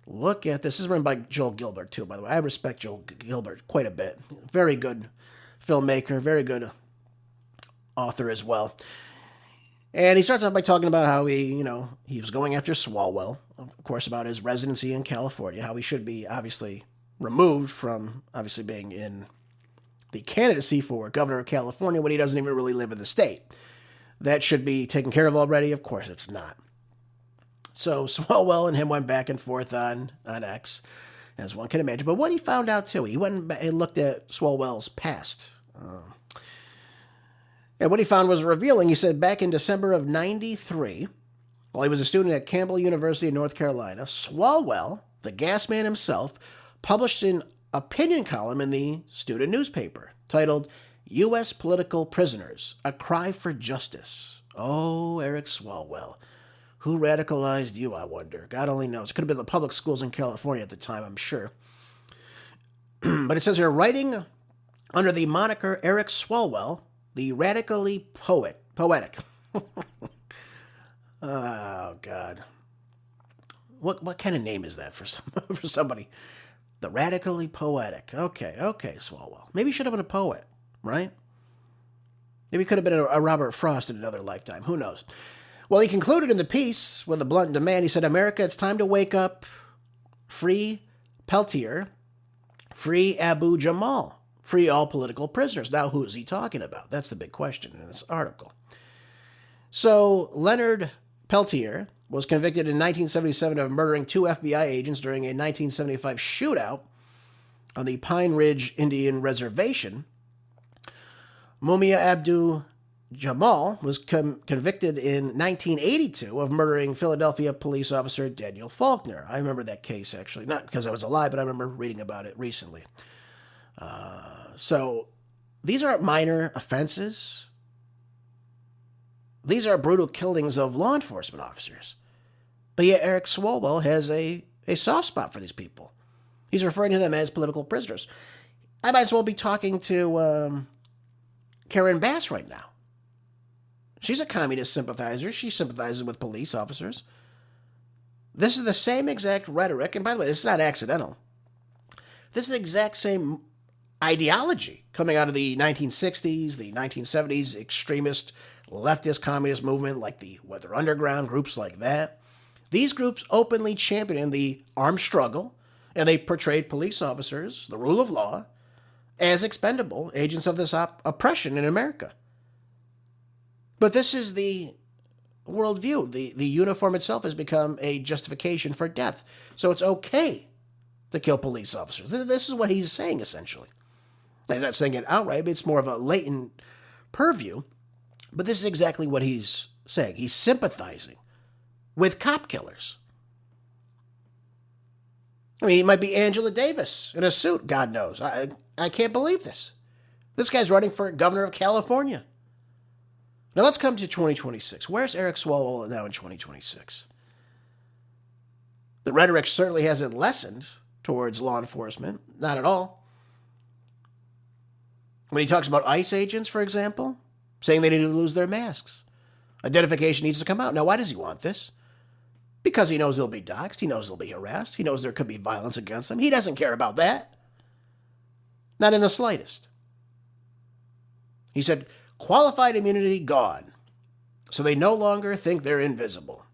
Look at this. This is written by Joel Gilbert, too, by the way. I respect Joel Gilbert quite a bit. Very good filmmaker, very good author as well. And he starts off by talking about how he was going after Swalwell, of course, about his residency in California, how he should be obviously removed from obviously being in the candidacy for governor of California when he doesn't even really live in the state. That should be taken care of already. Of course, it's not. So Swalwell and him went back and forth on X, as one can imagine. But what he found out, too, he went and looked at Swalwell's past. And what he found was revealing. He said back in December of 93, while he was a student at Campbell University in North Carolina, Swalwell, the gas man himself, published an opinion column in the student newspaper titled U.S. Political Prisoners, A Cry for Justice. Oh, Eric Swalwell. Who radicalized you, I wonder? God only knows. It could have been the public schools in California at the time, I'm sure. But it says here, writing under the moniker Eric Swalwell, the radically poetic. Oh, God. What kind of name is that for somebody? The radically poetic. Okay, Swalwell. Maybe he should have been a poet, right? Maybe he could have been a Robert Frost in another lifetime. Who knows? Well, he concluded in the piece with a blunt demand. He said, America, it's time to wake up. Free Peltier. Free Abu Jamal. Free all political prisoners. Now, who is he talking about? That's the big question in this article. So, Leonard Peltier was convicted in 1977 of murdering 2 FBI agents during a 1975 shootout on the Pine Ridge Indian Reservation. Mumia Abdu Jamal was convicted in 1982 of murdering Philadelphia police officer Daniel Faulkner. I remember that case, actually. Not because I was alive, but I remember reading about it recently. So these aren't minor offenses. These are brutal killings of law enforcement officers. But yet Eric Swalwell has a soft spot for these people. He's referring to them as political prisoners. I might as well be talking to Karen Bass right now. She's a communist sympathizer. She sympathizes with police officers. This is the same exact rhetoric. And by the way, this is not accidental. This is the exact same ideology coming out of the 1960s, the 1970s extremist leftist communist movement like the Weather Underground, groups like that. These groups openly championed the armed struggle, and they portrayed police officers, the rule of law, as expendable agents of this oppression in America. But this is the worldview. The uniform itself has become a justification for death. So it's okay to kill police officers. This is what he's saying, essentially. He's not saying it outright, but it's more of a latent purview. But this is exactly what he's saying. He's sympathizing with cop killers. I mean, he might be Angela Davis in a suit, God knows. I can't believe this. This guy's running for governor of California. Now let's come to 2026. Where's Eric Swalwell now in 2026? The rhetoric certainly hasn't lessened towards law enforcement. Not at all. When he talks about ICE agents, for example, saying they need to lose their masks. Identification needs to come out. Now, why does he want this? Because he knows they'll be doxxed. He knows they'll be harassed. He knows there could be violence against them. He doesn't care about that. Not in the slightest. He said, qualified immunity gone. So they no longer think they're invisible.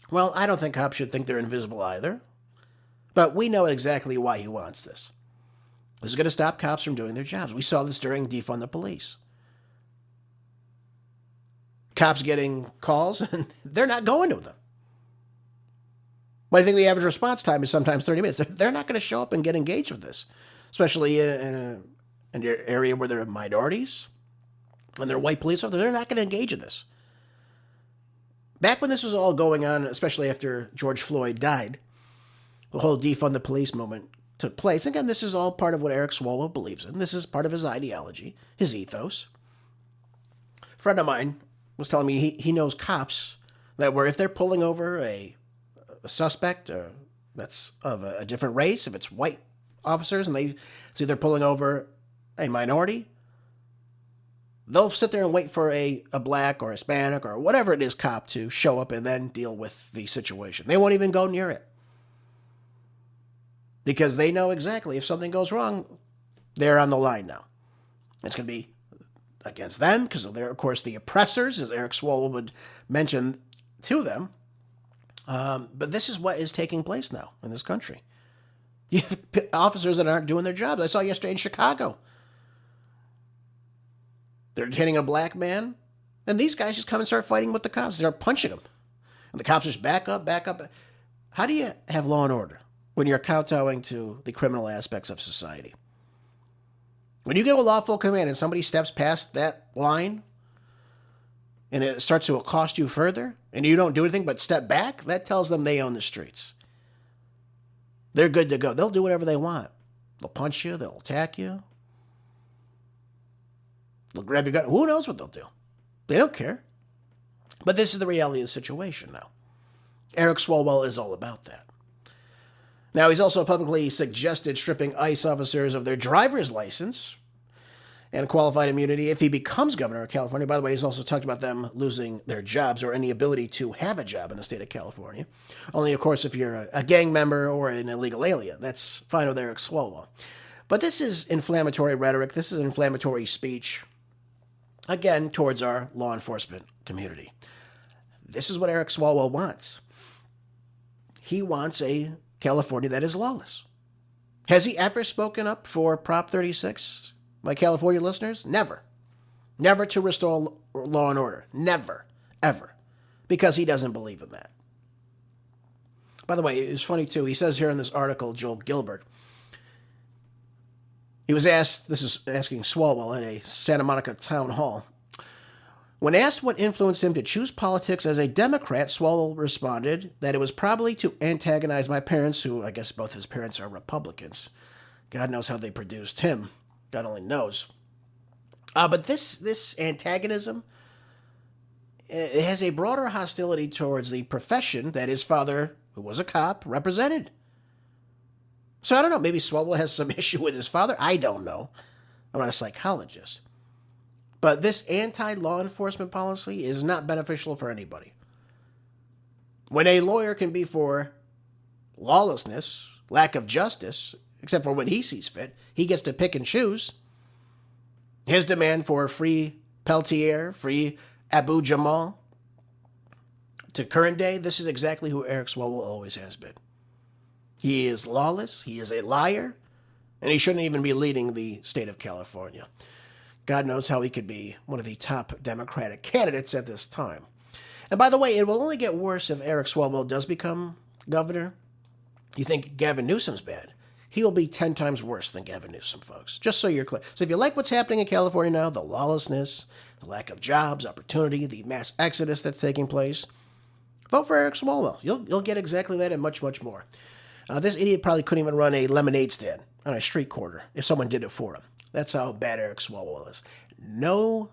Well, I don't think cops should think they're invisible either. But we know exactly why he wants this. This is going to stop cops from doing their jobs. We saw this during Defund the Police. Cops getting calls, and they're not going to them. But I think the average response time is sometimes 30 minutes. They're not going to show up and get engaged with this, especially in an area where there are minorities and they're white police officers. They're not going to engage in this. Back when this was all going on, especially after George Floyd died, the whole defund the police movement took place. Again, this is all part of what Eric Swalwell believes in. This is part of his ideology, his ethos. A friend of mine was telling me he knows cops that where if they're pulling over a suspect that's of a different race, if it's white officers and they see they're pulling over a minority, They'll sit there and wait for a black or Hispanic or whatever it is cop to show up and then deal with the situation. They won't even go near it. Because they know exactly if something goes wrong, they're on the line now. It's going to be against them because they're, of course, the oppressors, as Eric Swalwell would mention to them. But this is what is taking place now in this country. You have officers that aren't doing their jobs. I saw yesterday in Chicago. They're hitting a black man, and these guys just come and start fighting with the cops. They're punching them. And the cops just back up, back up. How do you have law and order when you're kowtowing to the criminal aspects of society? When you give a lawful command and somebody steps past that line and it starts to accost you further and you don't do anything but step back, that tells them they own the streets. They're good to go. They'll do whatever they want. They'll punch you. They'll attack you. They'll grab your gun. Who knows what they'll do? They don't care. But this is the reality of the situation now. Eric Swalwell is all about that. Now, he's also publicly suggested stripping ICE officers of their driver's license and qualified immunity if he becomes governor of California. By the way, he's also talked about them losing their jobs or any ability to have a job in the state of California. Only, of course, if you're a gang member or an illegal alien. That's fine with Eric Swalwell. But this is inflammatory rhetoric. This is inflammatory speech, again, towards our law enforcement community. This is what Eric Swalwell wants. He wants a California that is lawless. Has he ever spoken up for Prop 36, my California listeners? Never. Never to restore law and order. Never. Ever. Because he doesn't believe in that. By the way, it's funny too. He says here in this article, Joel Gilbert, he was asked, this is asking Swalwell at a Santa Monica town hall, when asked what influenced him to choose politics as a Democrat, Swalwell responded that it was probably to antagonize my parents, who I guess both his parents are Republicans. God knows how they produced him. God only knows. But this antagonism, it has a broader hostility towards the profession that his father, who was a cop, represented. So I don't know, maybe Swalwell has some issue with his father. I don't know. I'm not a psychologist. But this anti-law enforcement policy is not beneficial for anybody. When a lawyer can be for lawlessness, lack of justice, except for when he sees fit, he gets to pick and choose. His demand for free Peltier, free Abu Jamal, to current day, this is exactly who Eric Swalwell always has been. He is lawless, he is a liar, and he shouldn't even be leading the state of California. God knows how he could be one of the top Democratic candidates at this time. And by the way, it will only get worse if Eric Swalwell does become governor. You think Gavin Newsom's bad? He will be 10 times worse than Gavin Newsom, folks. Just so you're clear. So if you like what's happening in California now, the lawlessness, the lack of jobs, opportunity, the mass exodus that's taking place, vote for Eric Swalwell. You'll get exactly that and much, much more. This idiot probably couldn't even run a lemonade stand on a street corner if someone did it for him. That's how bad Eric Swalwell is. No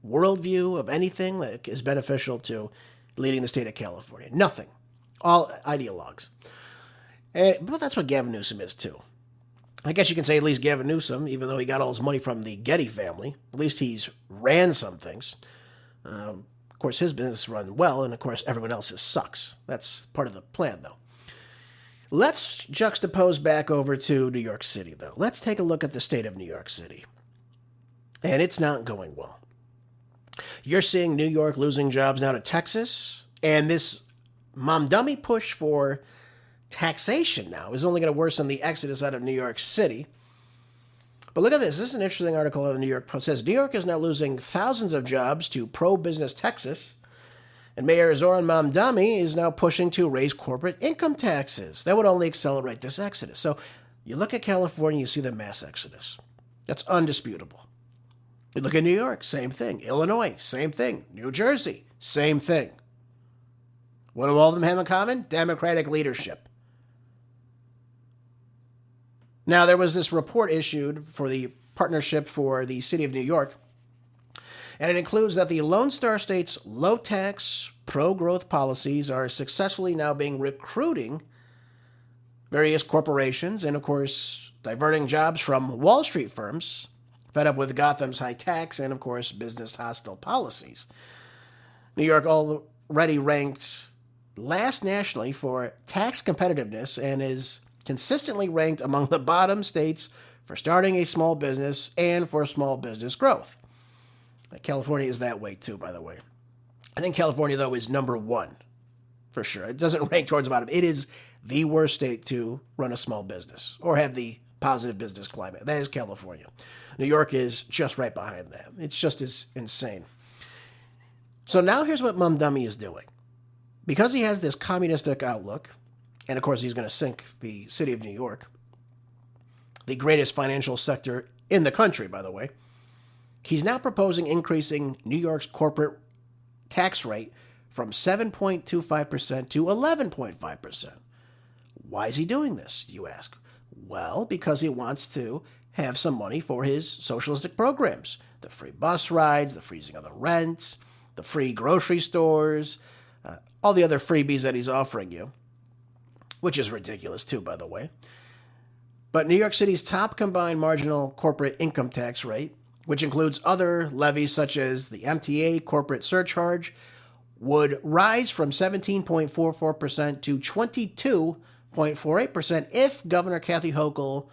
worldview of anything that is beneficial to leading the state of California. Nothing. All ideologues. But that's what Gavin Newsom is, too. I guess you can say at least Gavin Newsom, even though he got all his money from the Getty family, at least he's ran some things. Of course, his business run well, and of course, everyone else's sucks. That's part of the plan, though. Let's juxtapose back over to New York City, though. Let's take a look at the state of New York City. And it's not going well. You're seeing New York losing jobs now to Texas, and this Mamdani push for taxation now is only going to worsen the exodus out of New York City. But look at this. This is an interesting article in the New York Post. It says, New York is now losing thousands of jobs to pro-business Texas. And Mayor Zoran Mamdani is now pushing to raise corporate income taxes. That would only accelerate this exodus. So you look at California, you see the mass exodus. That's undisputable. You look at New York, same thing. Illinois, same thing. New Jersey, same thing. What do all of them have in common? Democratic leadership. Now, there was this report issued for the Partnership for the City of New York, and it includes that the Lone Star State's low-tax, pro-growth policies are successfully now being recruiting various corporations and, of course, diverting jobs from Wall Street firms fed up with Gotham's high tax and, of course, business hostile policies. New York already ranked last nationally for tax competitiveness and is consistently ranked among the bottom states for starting a small business and for small business growth. California is that way too, by the way. I think California, though, is number one for sure. It doesn't rank towards the bottom. It is the worst state to run a small business or have the positive business climate. That is California. New York is just right behind that. It's just as insane. So now here's what Mamdani is doing. Because he has this communistic outlook, and of course he's going to sink the city of New York, the greatest financial sector in the country, by the way, he's now proposing increasing New York's corporate tax rate from 7.25% to 11.5%. Why is he doing this, you ask? Well, because he wants to have some money for his socialistic programs. The free bus rides, the freezing of the rents, the free grocery stores, all the other freebies that he's offering you, which is ridiculous too, by the way. But New York City's top combined marginal corporate income tax rate, which includes other levies such as the MTA corporate surcharge, would rise from 17.44% to 22.48% if Governor Kathy Hochul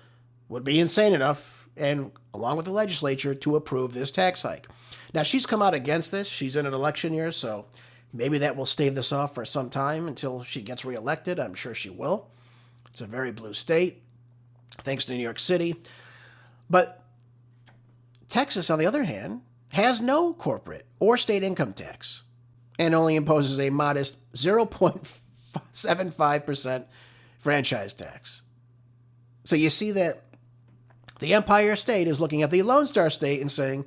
would be insane enough, and along with the legislature, to approve this tax hike. Now, she's come out against this. She's in an election year, so maybe that will stave this off for some time until she gets reelected. I'm sure she will. It's a very blue state, thanks to New York City. But Texas, on the other hand, has no corporate or state income tax and only imposes a modest 0.75% franchise tax. So you see that the Empire State is looking at the Lone Star State and saying,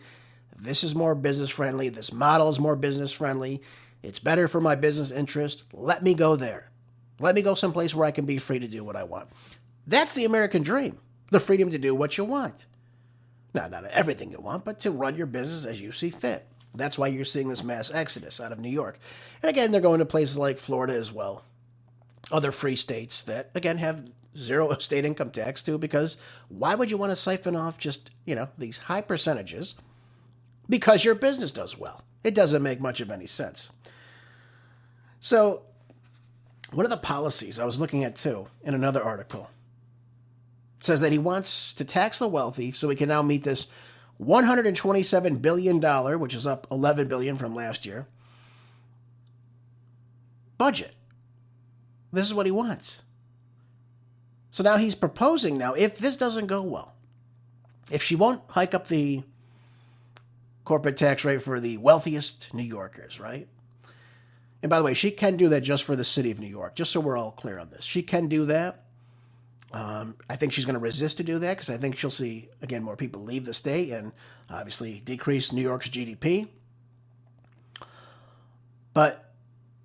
this is more business friendly, this model is more business friendly, it's better for my business interest, let me go there. Let me go someplace where I can be free to do what I want. That's the American dream, the freedom to do what you want. Now, not everything you want, but to run your business as you see fit. That's why you're seeing this mass exodus out of New York. And again, they're going to places like Florida as well. Other free states that, again, have zero state income tax too, because why would you want to siphon off just, these high percentages because your business does well? It doesn't make much of any sense. So, one of the policies I was looking at too in another article says that he wants to tax the wealthy so we can now meet this $127 billion, which is up $11 billion from last year, budget. This is what he wants. So now he's proposing if this doesn't go well, if she won't hike up the corporate tax rate for the wealthiest New Yorkers, right? And by the way, she can do that just for the city of New York, just so we're all clear on this. She can do that. I think she's going to resist to do that because I think she'll see, again, more people leave the state and obviously decrease New York's GDP. But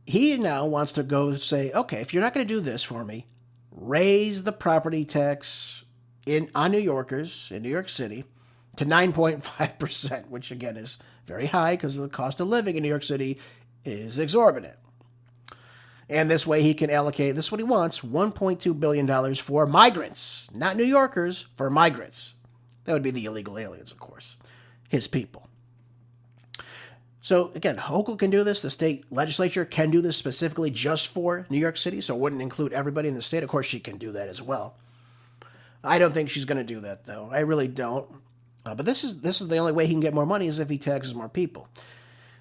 he now wants to go say, okay, if you're not going to do this for me, raise the property tax on New Yorkers in New York City to 9.5%, which again is very high because the cost of living in New York City is exorbitant. And this way he can allocate, this is what he wants, $1.2 billion for migrants, not New Yorkers, for migrants. That would be the illegal aliens, of course, his people. So again, Hochul can do this. The state legislature can do this specifically just for New York City, so it wouldn't include everybody in the state. Of course, she can do that as well. I don't think she's going to do that, though. I really don't. But this is the only way he can get more money is if he taxes more people.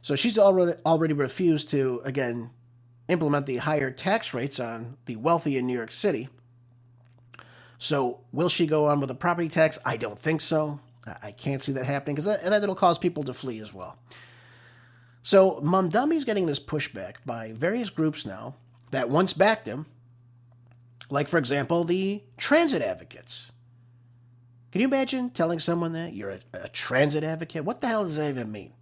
So she's already refused to, again, implement the higher tax rates on the wealthy in New York City. So will she go on with a property tax? I don't think so. I can't see that happening because that'll cause people to flee as well. So Mamdani's getting this pushback by various groups now that once backed him, like, for example, the transit advocates. Can you imagine telling someone that you're a transit advocate? What the hell does that even mean?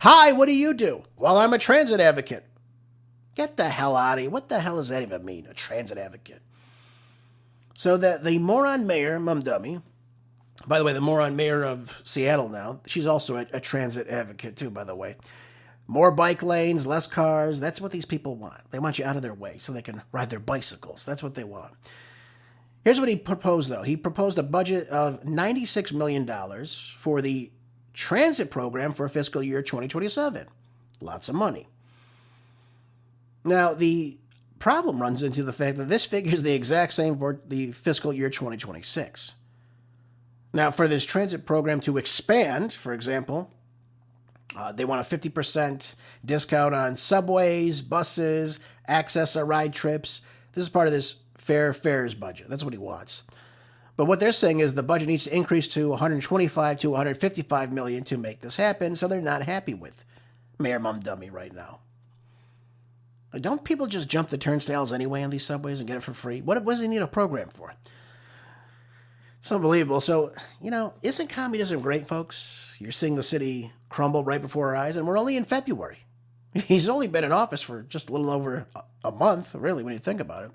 Hi, what do you do? Well, I'm a transit advocate. Get the hell out of here. What the hell does that even mean, a transit advocate? So that the moron mayor, Mamdani, by the way, the moron mayor of Seattle now, she's also a transit advocate too, by the way. More bike lanes, less cars. That's what these people want. They want you out of their way so they can ride their bicycles. That's what they want. Here's what he proposed, though. He proposed a budget of $96 million for the transit program for fiscal year 2027. Lots of money. Now, the problem runs into the fact that this figure is the exact same for the fiscal year 2026. Now, for this transit program to expand, for example, they want a 50% discount on subways, buses, access to ride trips. This is part of this fair fares budget. That's what he wants. But what they're saying is the budget needs to increase to 125 to 155 million to make this happen, so they're not happy with Mayor Mamdani right now. Don't people just jump the turnstiles anyway on these subways and get it for free? What does he need a program for? It's unbelievable. So, isn't communism great, folks? You're seeing the city crumble right before our eyes, and we're only in February. He's only been in office for just a little over a month, really, when you think about it.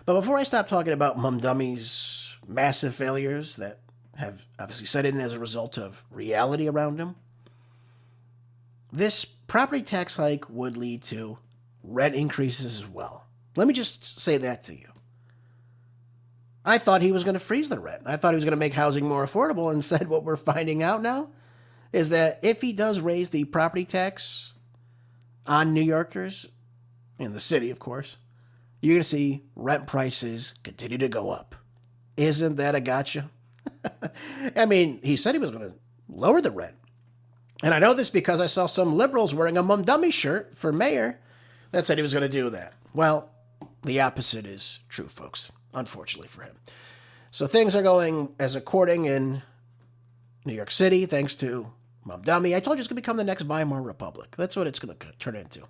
But before I stop talking about Mamdani's massive failures that have obviously set in as a result of reality around him, this property tax hike would lead to rent increases as well. Let me just say that to you. I thought he was going to freeze the rent. I thought he was going to make housing more affordable. Instead, what we're finding out now is that if he does raise the property tax on New Yorkers, in the city, of course, you're going to see rent prices continue to go up. Isn't that a gotcha? I mean, he said he was going to lower the rent. And I know this because I saw some liberals wearing a Mamdani shirt for mayor that said he was going to do that. Well, the opposite is true, folks, unfortunately for him. So things are going as according in New York City, thanks to Mamdani. I told you it's going to become the next Weimar Republic. That's what it's going to turn into.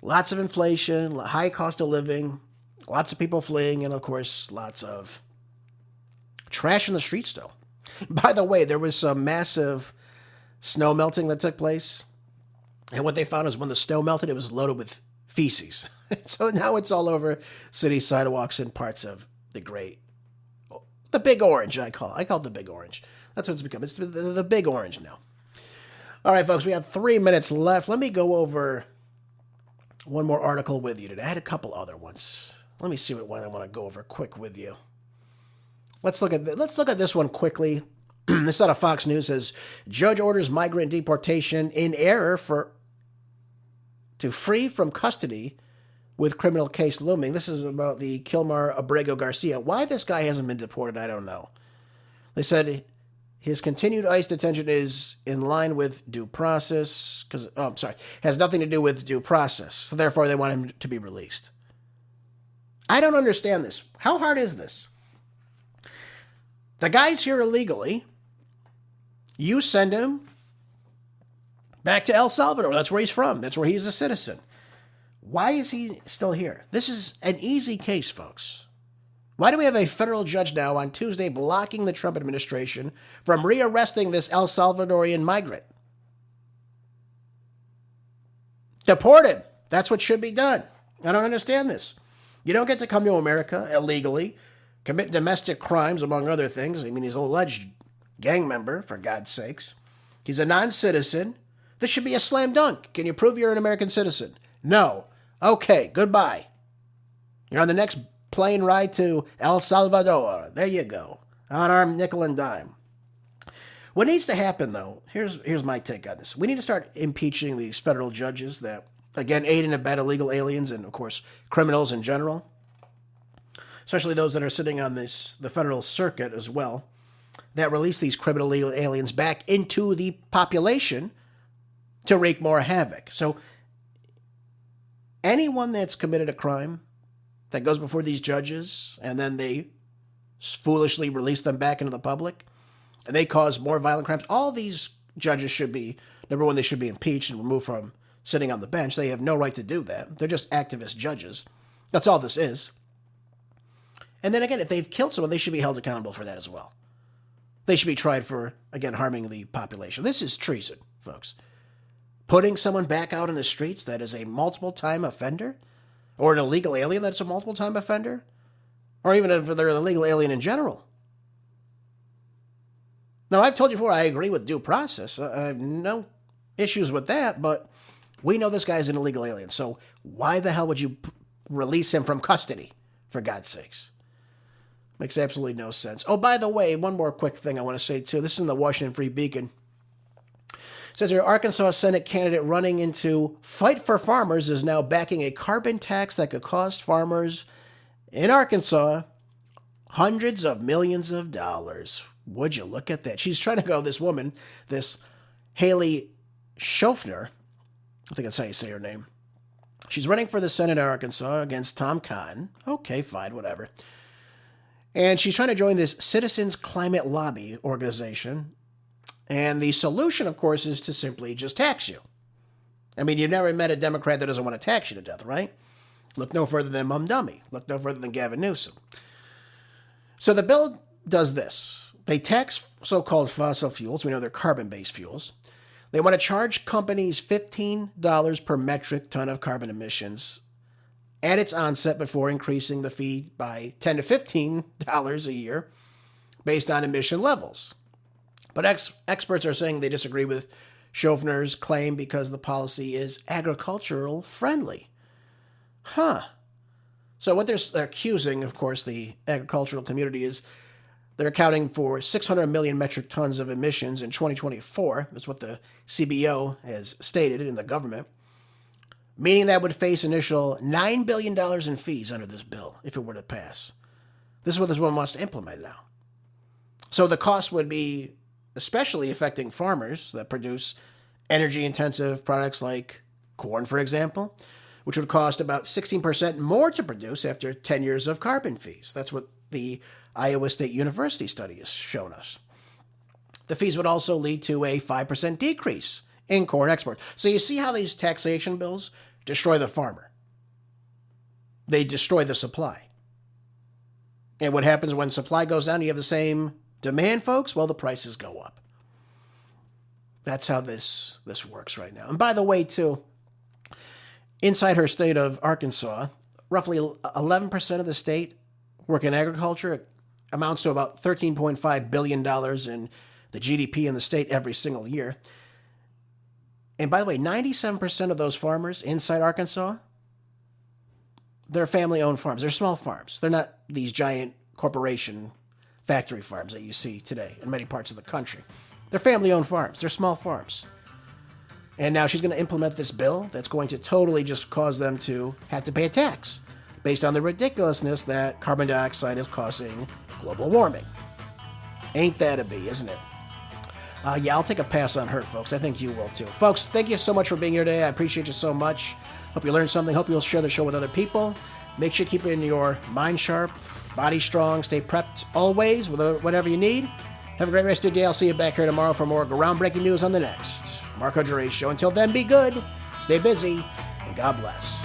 Lots of inflation, high cost of living, lots of people fleeing, and of course, lots of trash in the streets still. By the way, there was some massive snow melting that took place. And what they found is when the snow melted, it was loaded with feces. So now it's all over city sidewalks and parts of the Big Orange, I call it the Big Orange. That's what it's become. It's the Big Orange now. All right, folks, we have 3 minutes left. Let me go over one more article with you today. I had a couple other ones. Let me see what one I want to go over quick with you. Let's look at this one quickly. This out of Fox News says, judge orders migrant deportation in error to free from custody with criminal case looming. This is about the Kilmar Abrego Garcia. Why this guy hasn't been deported, I don't know. They said his continued ICE detention is in line with due process, has nothing to do with due process. So therefore, they want him to be released. I don't understand this. How hard is this? The guy's here illegally. You send him back to El Salvador. That's where he's from. That's where he's a citizen. Why is he still here? This is an easy case, folks. Why do we have a federal judge now on Tuesday blocking the Trump administration from rearresting this El Salvadorian migrant? Deported. That's what should be done. I don't understand this. You don't get to come to America illegally, commit domestic crimes, among other things. I mean, he's an alleged gang member, for God's sakes. He's a non-citizen. This should be a slam dunk. Can you prove you're an American citizen? No. Okay, goodbye. You're on the next plane ride to El Salvador. There you go. On our nickel and dime. What needs to happen, though, here's my take on this. We need to start impeaching these federal judges that, again, aid and abet illegal aliens and, of course, criminals in general, especially those that are sitting on the federal circuit as well, that release these criminal illegal aliens back into the population to wreak more havoc. So anyone that's committed a crime that goes before these judges and then they foolishly release them back into the public and they cause more violent crimes, all these judges should be, number one, they should be impeached and removed from sitting on the bench. They have no right to do that. They're just activist judges. That's all this is. And then again, if they've killed someone, they should be held accountable for that as well. They should be tried for, again, harming the population. This is treason, folks. Putting someone back out in the streets that is a multiple-time offender, or an illegal alien that's a multiple-time offender, or even if they're an illegal alien in general. Now, I've told you before, I agree with due process. I have no issues with that, but we know this guy's an illegal alien. So why the hell would you release him from custody For God's sakes. Makes absolutely no sense. Oh, by the way, one more quick thing I want to say, too. This is in the Washington Free Beacon. It says here, Arkansas Senate candidate running into fight for farmers is now backing a carbon tax that could cost farmers in Arkansas hundreds of millions of dollars. Would you look at that? She's trying to go, this woman, this Haley Schofner, I think that's how you say her name. She's running for the Senate in Arkansas against Tom Cotton. Okay, fine, whatever. And she's trying to join this Citizens Climate Lobby organization. And the solution, of course, is to simply just tax you. I mean, you've never met a Democrat that doesn't want to tax you to death, right? Look no further than Mamdani. Look no further than Gavin Newsom. So the bill does this. They tax so-called fossil fuels. We know they're carbon-based fuels. They want to charge companies $15 per metric ton of carbon emissions at its onset before increasing the fee by $10 to $15 a year based on emission levels. But experts are saying they disagree with Schofner's claim because the policy is agricultural friendly. So what they're accusing, of course, the agricultural community is they're accounting for 600 million metric tons of emissions in 2024. That's what the CBO has stated in the government. Meaning that would face initial $9 billion in fees under this bill if it were to pass. This is what this one wants to implement now. So the cost would be especially affecting farmers that produce energy-intensive products like corn, for example, which would cost about 16% more to produce after 10 years of carbon fees. That's what the Iowa State University study has shown us. The fees would also lead to a 5% decrease in corn exports. So you see how these taxation bills destroy the farmer. They destroy the supply. And what happens when supply goes down, you have the same demand, folks? Well, the prices go up. That's how this works right now. And by the way, too, inside her state of Arkansas, roughly 11% of the state work in agriculture. It amounts to about $13.5 billion in the GDP in the state every single year. And by the way, 97% of those farmers inside Arkansas, they're family-owned farms. They're small farms. They're not these giant corporation factory farms that you see today in many parts of the country. They're family-owned farms. They're small farms. And now she's going to implement this bill that's going to totally just cause them to have to pay a tax based on the ridiculousness that carbon dioxide is causing global warming. Ain't that a bee, isn't it? Yeah, I'll take a pass on her, folks. I think you will, too. Folks, thank you so much for being here today. I appreciate you so much. Hope you learned something. Hope you'll share the show with other people. Make sure you keep your mind sharp, body strong, stay prepped always with whatever you need. Have a great rest of your day. I'll see you back here tomorrow for more groundbreaking news on the next Marco Dre Show. Until then, be good, stay busy, and God bless.